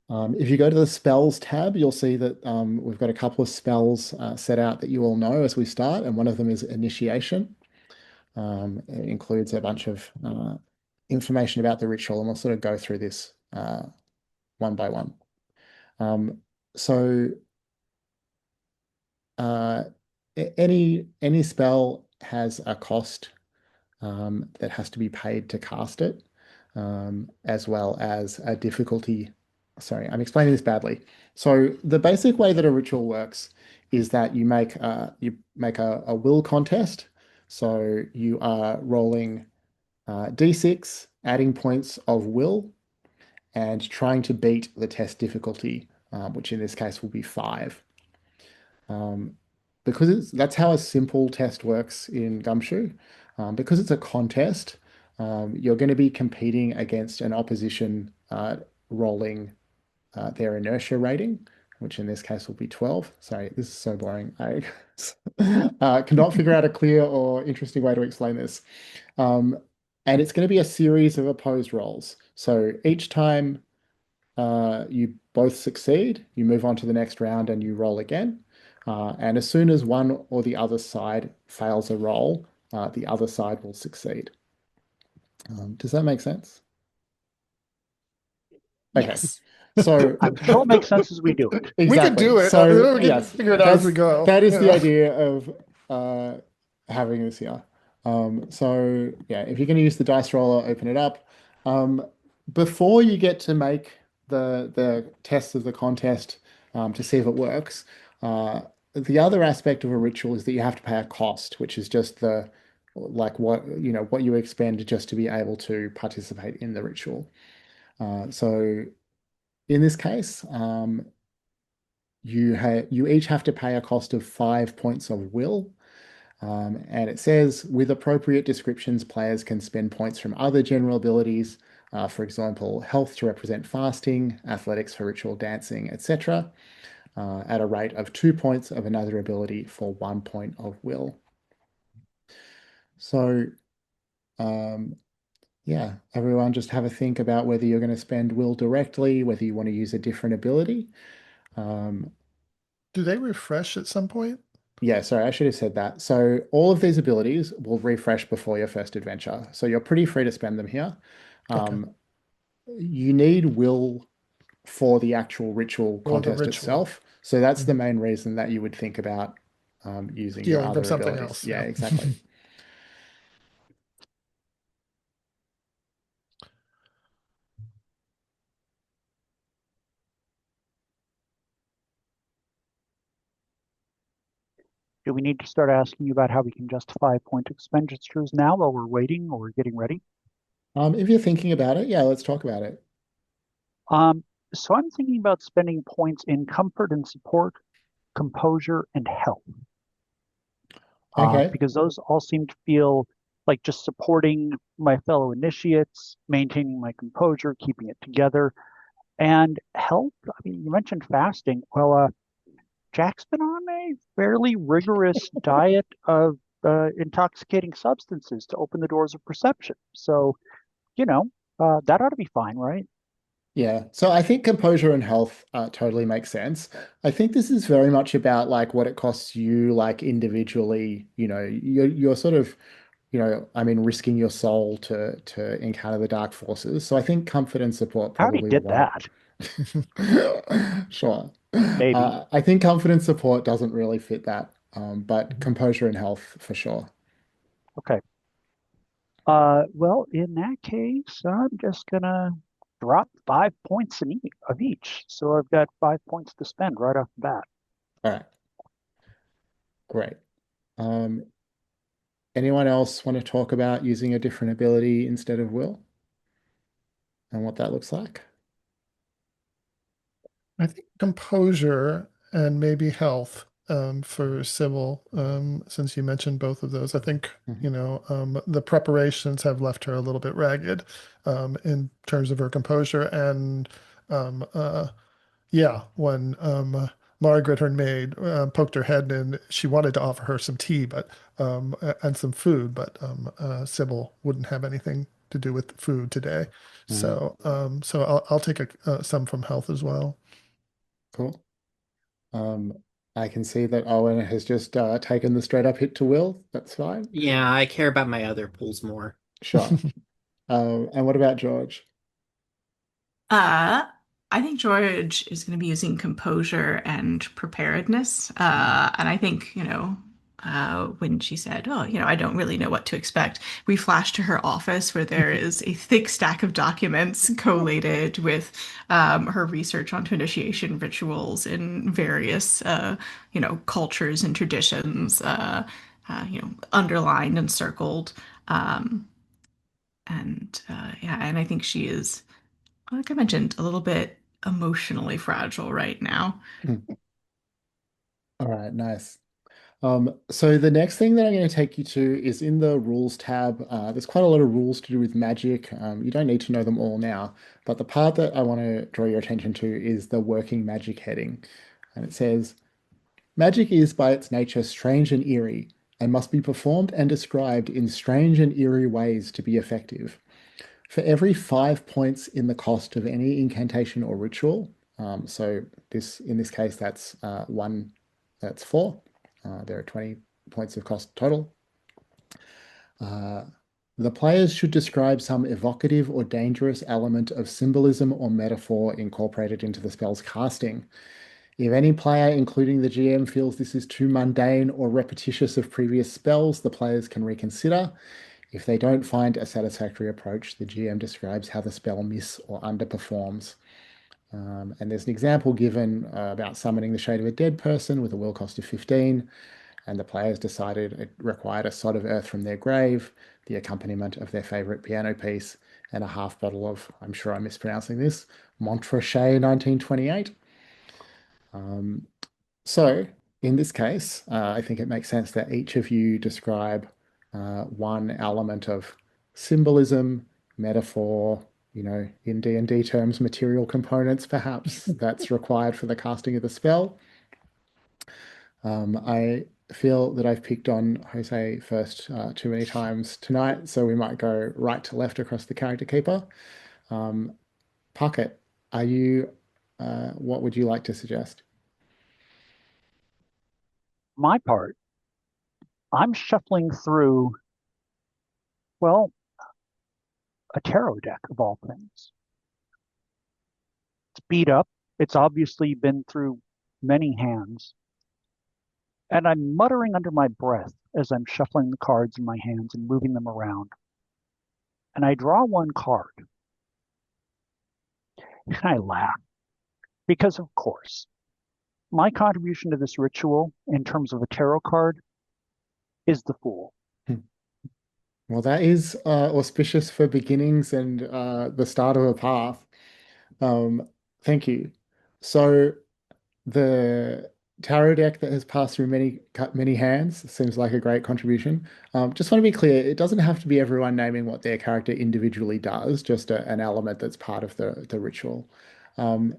if you go to the spells tab, you'll see that we've got a couple of spells set out that you all know as we start, and one of them is initiation. It includes a bunch of information about the ritual, and we'll sort of go through this one by one. So any spell has a cost that has to be paid to cast it, as well as a difficulty. Sorry, I'm explaining this badly. So the basic way that a ritual works is that you make a will contest. So you are rolling d6, adding points of will, and trying to beat the test difficulty, which in this case will be 5. Because that's how a simple test works in Gumshoe. Because it's a contest, you're going to be competing against an opposition rolling their inertia rating, which in this case will be 12. Sorry, this is so boring. I cannot figure out a clear or interesting way to explain this. And it's going to be a series of opposed rolls. So each time you both succeed, you move on to the next round and you roll again. And as soon as one or the other side fails a roll, the other side will succeed. Does that make sense? Okay. Yes. So I'm sure it makes sense as we do it. We can exactly. do it. So We can yes, figure it out as we go. that is the Yeah. idea of having this here. So yeah, if you're going to use the dice roller, open it up. Before you get to make the test of the contest to see if it works, the other aspect of a ritual is that you have to pay a cost, which is just the like what you expend just to be able to participate in the ritual. So in this case, you each have to pay a cost of 5 points of will. And it says, with appropriate descriptions, players can spend points from other general abilities, for example, health to represent fasting, athletics for ritual dancing, etc., at a rate of 2 points of another ability for 1 point of will. So, yeah, everyone just have a think about whether you're going to spend will directly, whether you want to use a different ability. Do they refresh at some point? Yeah, sorry, I should have said that. So all of these abilities will refresh before your first adventure. So you're pretty free to spend them here. Okay. You need will for the actual ritual For the contest ritual. itself. So that's the Mhm. main reason that you would think about using your Stealing from other something abilities. else. Yeah, Yeah. exactly. Do we need to start asking you about how we can justify point expenditures now while we're waiting or getting ready? If you're thinking about it, yeah, let's talk about it. So I'm thinking about spending points in comfort and support, composure, and health, Okay. because those all seem to feel like just supporting my fellow initiates, maintaining my composure, keeping it together, and health. I mean, you mentioned fasting. Well, Jack's been on a fairly rigorous diet of intoxicating substances to open the doors of perception. So, that ought to be fine, right? Yeah, so I think composure and health totally makes sense. I think this is very much about like what it costs you, like individually. You're sort of, I mean, risking your soul to encounter the dark forces. So I think comfort and support I already probably did won't. that. Sure. Maybe. I think comfort and support doesn't really fit that, but Mhm. composure and health for sure. Okay. Well, in that case, I'm just gonna drop 5 points of each. So I've got 5 points to spend right off the bat. All right, great. Um, Anyone else want to talk about using a different ability instead of will and what that looks like? I think composure and maybe health for Sybil, since you mentioned both of those. I think, Mhm. the preparations have left her a little bit ragged in terms of her composure. And Yeah, when Margaret, her maid, poked her head in, she wanted to offer her some tea, but and some food, but Sybil wouldn't have anything to do with food today. Mm, So I'll take some from health as well. cool. Um, I can see that Owen has just taken the straight up hit to Will. That's fine. Yeah, I care about my other pools more. Sure. And what about George? Uh, I think George is going to be using composure and preparedness. Mm, And I think, when she said, "Oh, I don't really know what to expect," we flash to her office where there is a thick stack of documents collated with her research onto initiation rituals in various, cultures and traditions, underlined and circled. Um, yeah, and I think she is, like I mentioned, a little bit emotionally fragile right now. mm. All right, nice. So the next thing that I'm going to take you to is in the rules tab. There's quite a lot of rules to do with magic. You don't need to know them all now, but the part that I want to draw your attention to is the working magic heading. And it says, magic is by its nature strange and eerie, and must be performed and described in strange and eerie ways to be effective. For every 5 points in the cost of any incantation or ritual, so this in this case that's one, that's four. There are 20 points of cost total. Uh, the players should describe some evocative or dangerous element of symbolism or metaphor incorporated into the spell's casting. If any player, including the GM, feels this is too mundane or repetitious of previous spells, the players can reconsider. If they don't find a satisfactory approach, the GM describes how the spell miss or underperforms. And there's an example given about summoning the shade of a dead person with a will cost of 15, and the players decided it required a sod of earth from their grave, the accompaniment of their favorite piano piece, and a half bottle of, I'm sure I'm mispronouncing this, Montrachet 1928. Um, so, in this case, I think it makes sense that each of you describe one element of symbolism, metaphor, in D&D terms, material components, perhaps, that's required for the casting of the spell. I feel that I've picked on Jose first too many times tonight, so we might go right to left across the character keeper. Um, Puckett, what would you like to suggest? My part, I'm shuffling through, well, a tarot deck of all things. It's beat up. It's obviously been through many hands. And I'm muttering under my breath as I'm shuffling the cards in my hands and moving them around. And I draw one card and I laugh because, of course, my contribution to this ritual in terms of a tarot card is the Fool. Well, that is auspicious for beginnings and the start of a path. Um, Thank you. So the tarot deck that has passed through many hands seems like a great contribution. Just want to be clear, it doesn't have to be everyone naming what their character individually does, just an element that's part of the ritual. Um,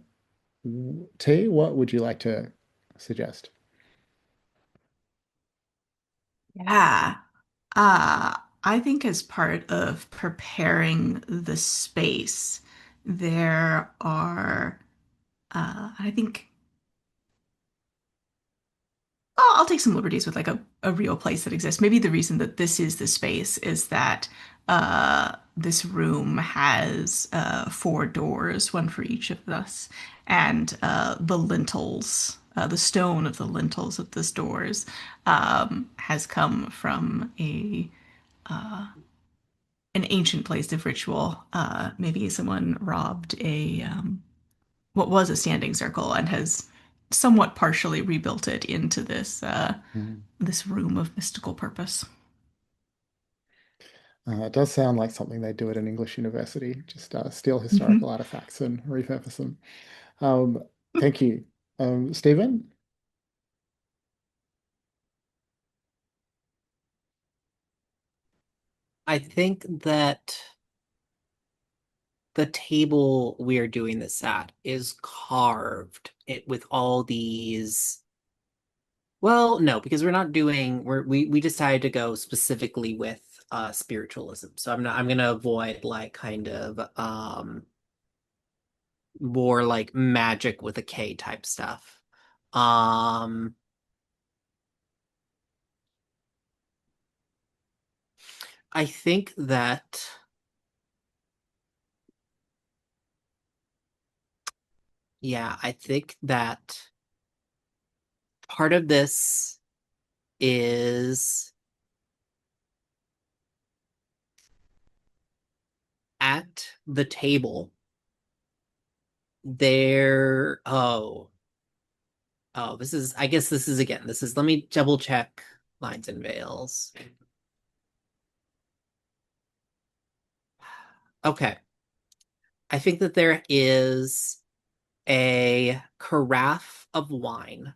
T, what would you like to suggest? Yeah. I think as part of preparing the space, there are, I think, I'll take some liberties with like a real place that exists. Maybe the reason that this is the space is that this room has four doors, one for each of us, and the lintels, the stone of the lintels of these doors, has come from an ancient place of ritual. Maybe someone robbed a what was a standing circle and has somewhat partially rebuilt it into this room of mystical purpose. It does sound like something they do at an English university, just steal historical Mhm. artifacts and repurpose them. Um, Thank you. Stephen? I think that the table we're doing this at is carved it with all these. Well, no, because we're not doing we decided to go specifically with spiritualism. So I'm gonna avoid like kind of more like magic with a K type stuff. Um I think that yeah, I think that part of this is at the table there. Oh, this is, I guess this is again, this is, let me double check lines and veils. Okay. I think that there is a carafe of wine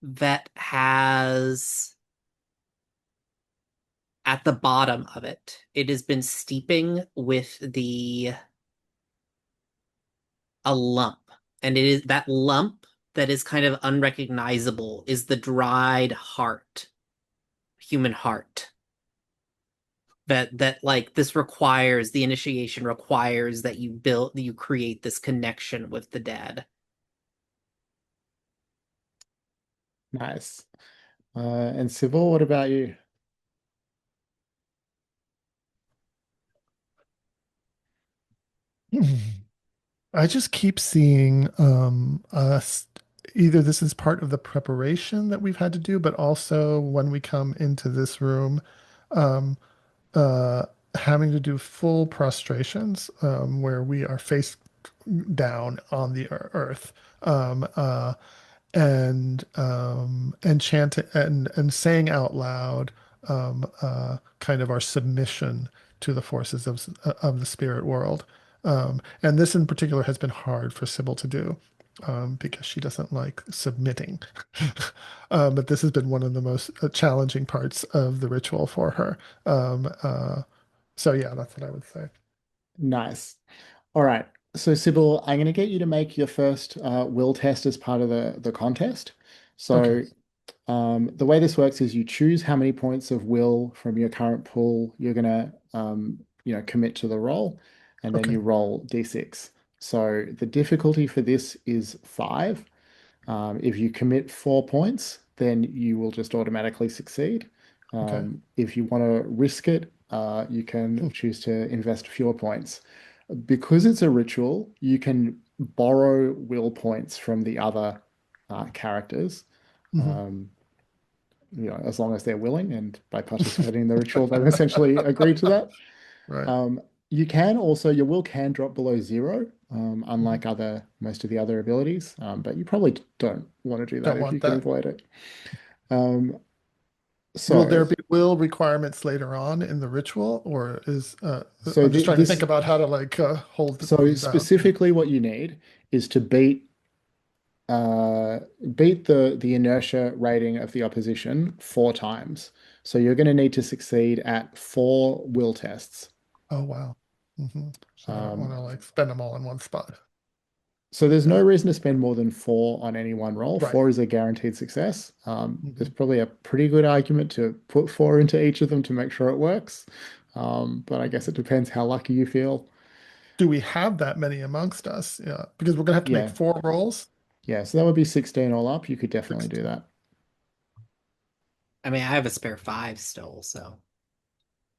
that has at the bottom of it, it has been steeping with a lump. And it is that lump that is kind of unrecognizable is the dried heart, human heart. That like this requires the initiation requires that you create this connection with the dead. Nice. And Sybil, what about you? I just keep seeing us either this is part of the preparation that we've had to do, but also when we come into this room, um, uh, having to do full prostrations where we are face down on the earth. Um, uh, and chanting and saying out loud kind of our submission to the forces of the spirit world. And this in particular has been hard for Sybil to do because she doesn't like submitting. But this has been one of the most challenging parts of the ritual for her. So yeah, that's what I would say. Nice. All right. So Sybil, I'm going to get you to make your first will test as part of the contest. Okay. So the way this works is you choose how many points of will from your current pool you're going to commit to the roll, and then Okay. you roll d6. So the difficulty for this is 5. If you commit 4 points, then you will just automatically succeed. Okay. If you want to risk it, you can choose to invest fewer points. Because it's a ritual, you can borrow will points from the other characters, Hmm. um, as long as they're willing, and by participating in the ritual, they've essentially agreed to that. Right. Um, you can also, your will can drop below 0, Mhm. unlike most of the other abilities, but you probably don't want to do that Don't if you want can that. avoid it. Um, Will so, there be will requirements later on in the ritual, or is so I'm just trying to think this, about how to like hold so these out. specifically, what you need is to uh, beat the inertia rating of the opposition 4 times. So you're going to need to succeed at 4 will tests. Oh wow. So I don't want Um, to like spend them all in one spot. So there's no Yeah. reason to spend more than 4 on any one roll. Right. 4 is a guaranteed success. There's Hmm. probably a pretty good argument to put 4 into each of them to make sure it works. But I guess it depends how lucky you feel. Do we have that many amongst us? Yeah, because we're gonna have to make Yeah, 4 rolls. yeah. So that would be 16 all up. You could definitely do 16. that. I mean, I have a spare 5 still, so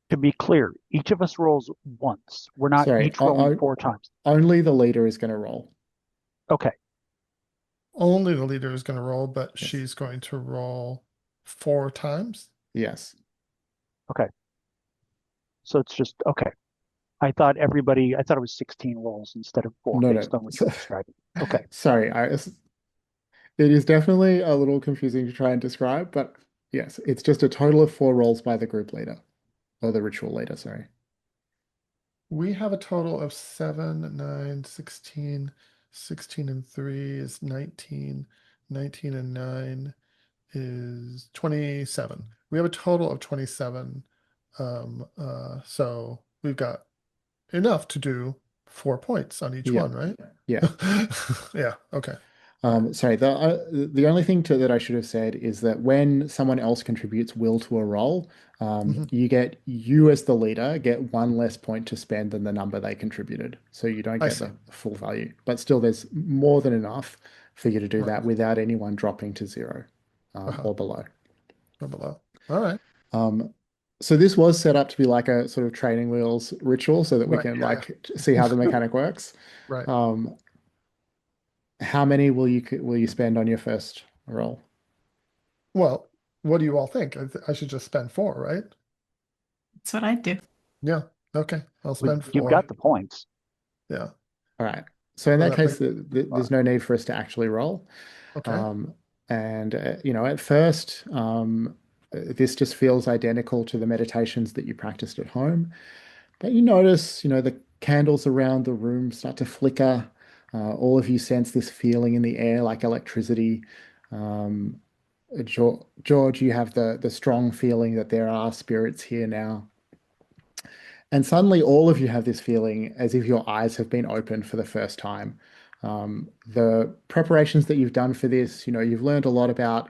To be clear, each of us rolls once. We're not Sorry, each rolling 4 times. only the leader is going to roll. Okay. Only the leader is gonna roll, but Yes, she's going to roll 4 times. yes. Okay. So it's just okay. I thought it was 16 rolls instead of four No, no. based on what you were describing. Okay. Sorry, it is definitely a little confusing to try and describe, but yes, it's just a total of 4 rolls by the group leader or the ritual leader. Sorry. We have a total of 7, 9, 16. 16 and 3 is 19. 19 and 9 is 27. We have a total of 27. So we've got enough to do 4 points on each Yeah, one, right? yeah. Yeah, okay. Sorry, the only thing that I should have said is that when someone else contributes will to a roll, Mhm. you as the leader get one less point to spend than the number they contributed. So you don't I get see. the full value. But still, there's more than enough for you to do Right. that without anyone dropping to zero, Uh-huh. or below. Or below. All right. Um, so this was set up to be like a sort of training wheels ritual so that we Right. can Yeah. like see how the mechanic works. Right. Um, how many will you spend on your first roll? Well, what do you all think? I should just spend 4, right? That's what I do. Yeah. Okay. I'll Well, spend you've 4. got the points. Yeah. All right. So in So that that case, makes there's 5. no need for us to actually roll. Okay. Um, and at first, this just feels identical to the meditations that you practiced at home. But you notice, the candles around the room start to flicker. All of you sense this feeling in the air like electricity. Um, George, you have the strong feeling that there are spirits here now. And suddenly, all of you have this feeling as if your eyes have been opened for the first time. The preparations that you've done for this, you've learned a lot about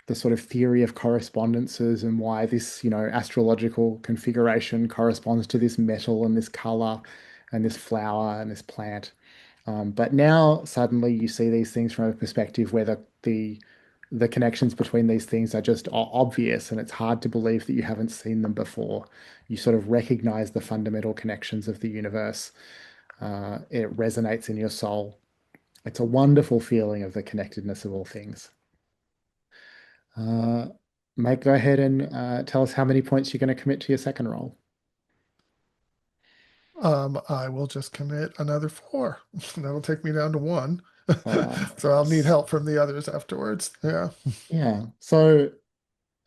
the sort of theory of correspondences and why this, astrological configuration corresponds to this metal and this color and this flower and this plant. But now suddenly you see these things from a perspective where the connections between these things are just obvious, and it's hard to believe that you haven't seen them before. You sort of recognize the fundamental connections of the universe. It resonates in your soul. It's a wonderful feeling of the connectedness of all things. Uh, Mike, go ahead and tell us how many points you're going to commit to your second roll. I will just commit another 4. That'll take me down to 1. All right. So I'll need help from the others afterwards. Yeah. Yeah. So,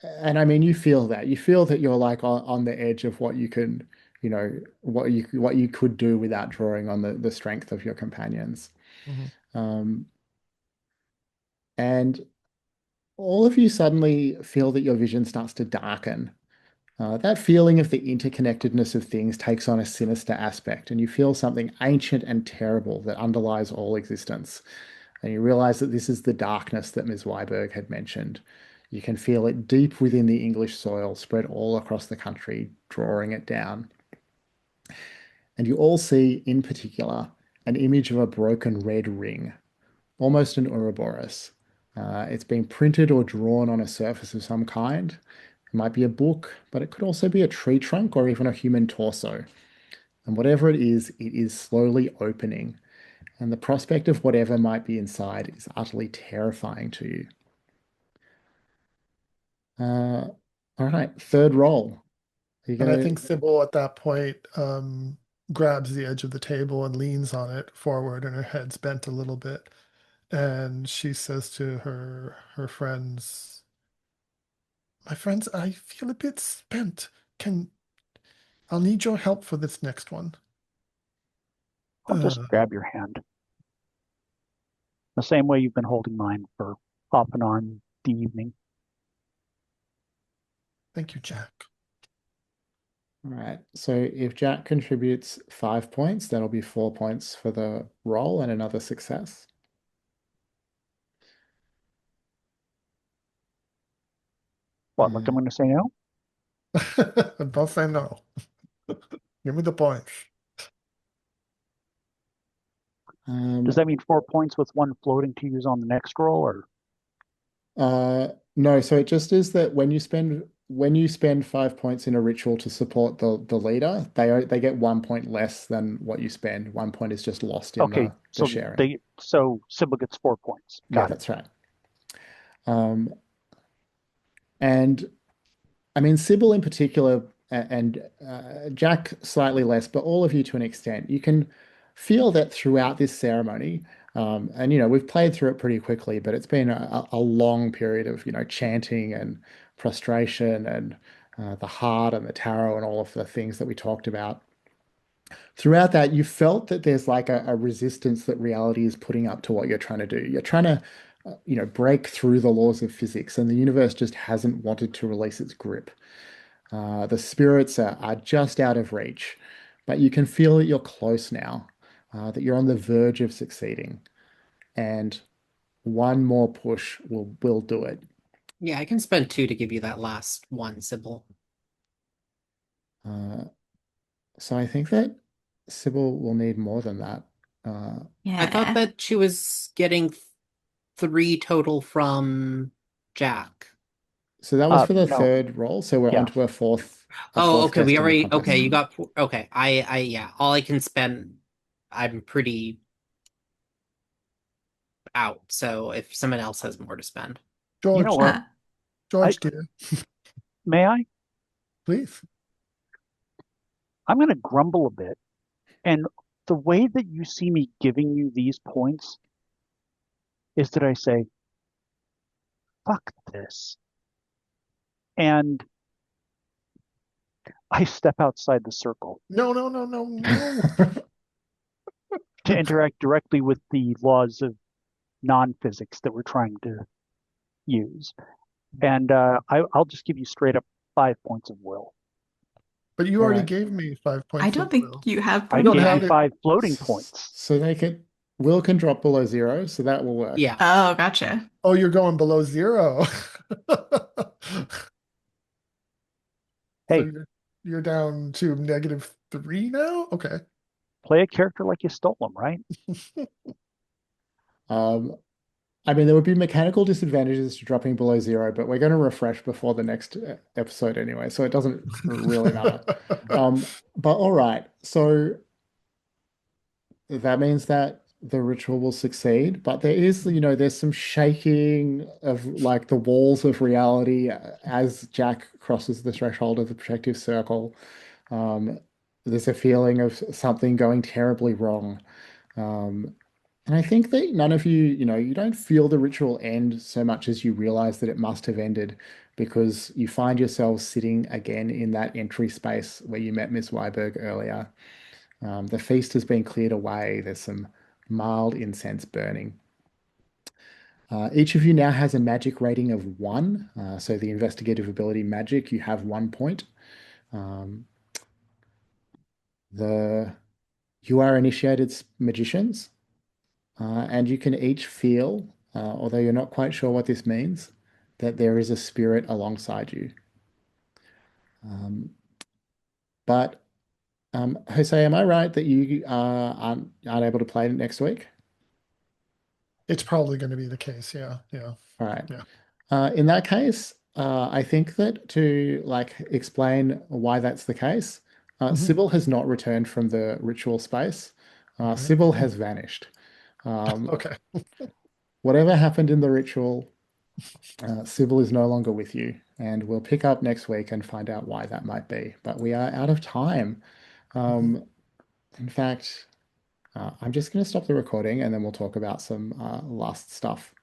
and I mean, you feel that. You feel that you're like on the edge of what you can, what you could do without drawing on the strength of your companions. Mhm. Um, and all of you suddenly feel that your vision starts to darken. That feeling of the interconnectedness of things takes on a sinister aspect, and you feel something ancient and terrible that underlies all existence. And you realize that this is the darkness that Ms. Weiberg had mentioned. You can feel it deep within the English soil, spread all across the country, drawing it down. And you all see, in particular, an image of a broken red ring, almost an Ouroboros. It's been printed or drawn on a surface of some kind. It might be a book, but it could also be a tree trunk or even a human torso. And whatever it is slowly opening. And the prospect of whatever might be inside is utterly terrifying to you. Uh, all right, third roll. Are you And I gonna? think Sybil at that point grabs the edge of the table and leans on it forward, and her head's bent a little bit. And she says to her friends, "My friends, I feel a bit spent. Can I'll need your help for this next one." I'll just Uh, grab your hand the same way you've been holding mine for off and on the evening. Thank you, Jack. All right. So if Jack contributes 5 points, that'll be 4 points for the roll and another success. What, like Uh, I'm going to say no? Both say no. Give me the points. Does um, that mean 4 points with one floating to use on the next roll, or no, so it just is that when you spend 5 points in a ritual to support the leader, they get 1 point less than what you spend. 1 point is just lost in okay? the sharing. So Sybil gets 4 points. Yeah, Got it. that's right. Um, and I mean, Sybil in particular, and Jack slightly less, but all of you to an extent, you can feel that throughout this ceremony. And we've played through it pretty quickly, but it's been a long period of chanting and frustration and the heart and the tarot and all of the things that we talked about. Throughout that, you felt that there's like a resistance that reality is putting up to what you're trying to do. You're trying to, break through the laws of physics, and the universe just hasn't wanted to release its grip. The spirits are just out of reach. but you can feel that you're close now, that you're on the verge of succeeding, and one more push will do it. Yeah, I can spend 2 to give you that last one, Sybil. Uh, so I think that Sybil will need more than that. Uh, I thought Yeah. that she was getting 3 total from Jack. so that was for the No, third roll. So we're on yeah. to a Oh, fourth okay, we guest in the already, okay, contest. you got, okay, yeah, all I can spend, I'm pretty out, so if someone else has more to spend. You know George, what? Uh, George, dear, May I? please. I'm going to grumble a bit. And the way that you see me giving you these points is that I say, fuck this. And I step outside the circle No, no, no, no, no. to interact directly with the laws of non-physics that we're trying to use. And I'll just give you straight up 5 points of will. But you All already right. gave me five I points don't of think will. you have I You don't them gave you have yet. it. 5 floating points. So Will can drop below 0, so that will work. Yeah, Oh, gotcha. Oh, you're going below 0. So Hey, you're down to -3 now? Okay. play a character like you stole them, right? Um, I mean, there would be mechanical disadvantages to dropping below 0, but we're going to refresh before the next episode anyway, so it doesn't really matter. But all right, so that means that the ritual will succeed, but there is, there's some shaking of like the walls of reality as Jack crosses the threshold of the protective circle. Um, there's a feeling of something going terribly wrong. Um, and I think that none of you, you don't feel the ritual end so much as you realize that it must have ended because you find yourselves sitting again in that entry space where you met Miss Weiberg earlier. The feast has been cleared away. There's some mild incense burning. Each of you now has a magic rating of 1. So the investigative ability magic, you have 1 point. Um, the You are initiated magicians, and you can each feel, although you're not quite sure what this means, that there is a spirit alongside you. Um, but Jose, am I right that you aren't able to play next week? It's probably going to be the case. Yeah, yeah, All right. yeah. In that case, I think that to like explain why that's the case, Mhm. Sybil has not returned from the ritual space. Okay. Sybil has vanished. Um, Okay. whatever happened in the ritual, Sybil is no longer with you, and we'll pick up next week and find out why that might be. But we are out of time. Mhm. Um, in fact, I'm just going to stop the recording and then we'll talk about some last stuff.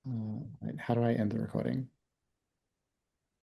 Wait, how do I end the recording?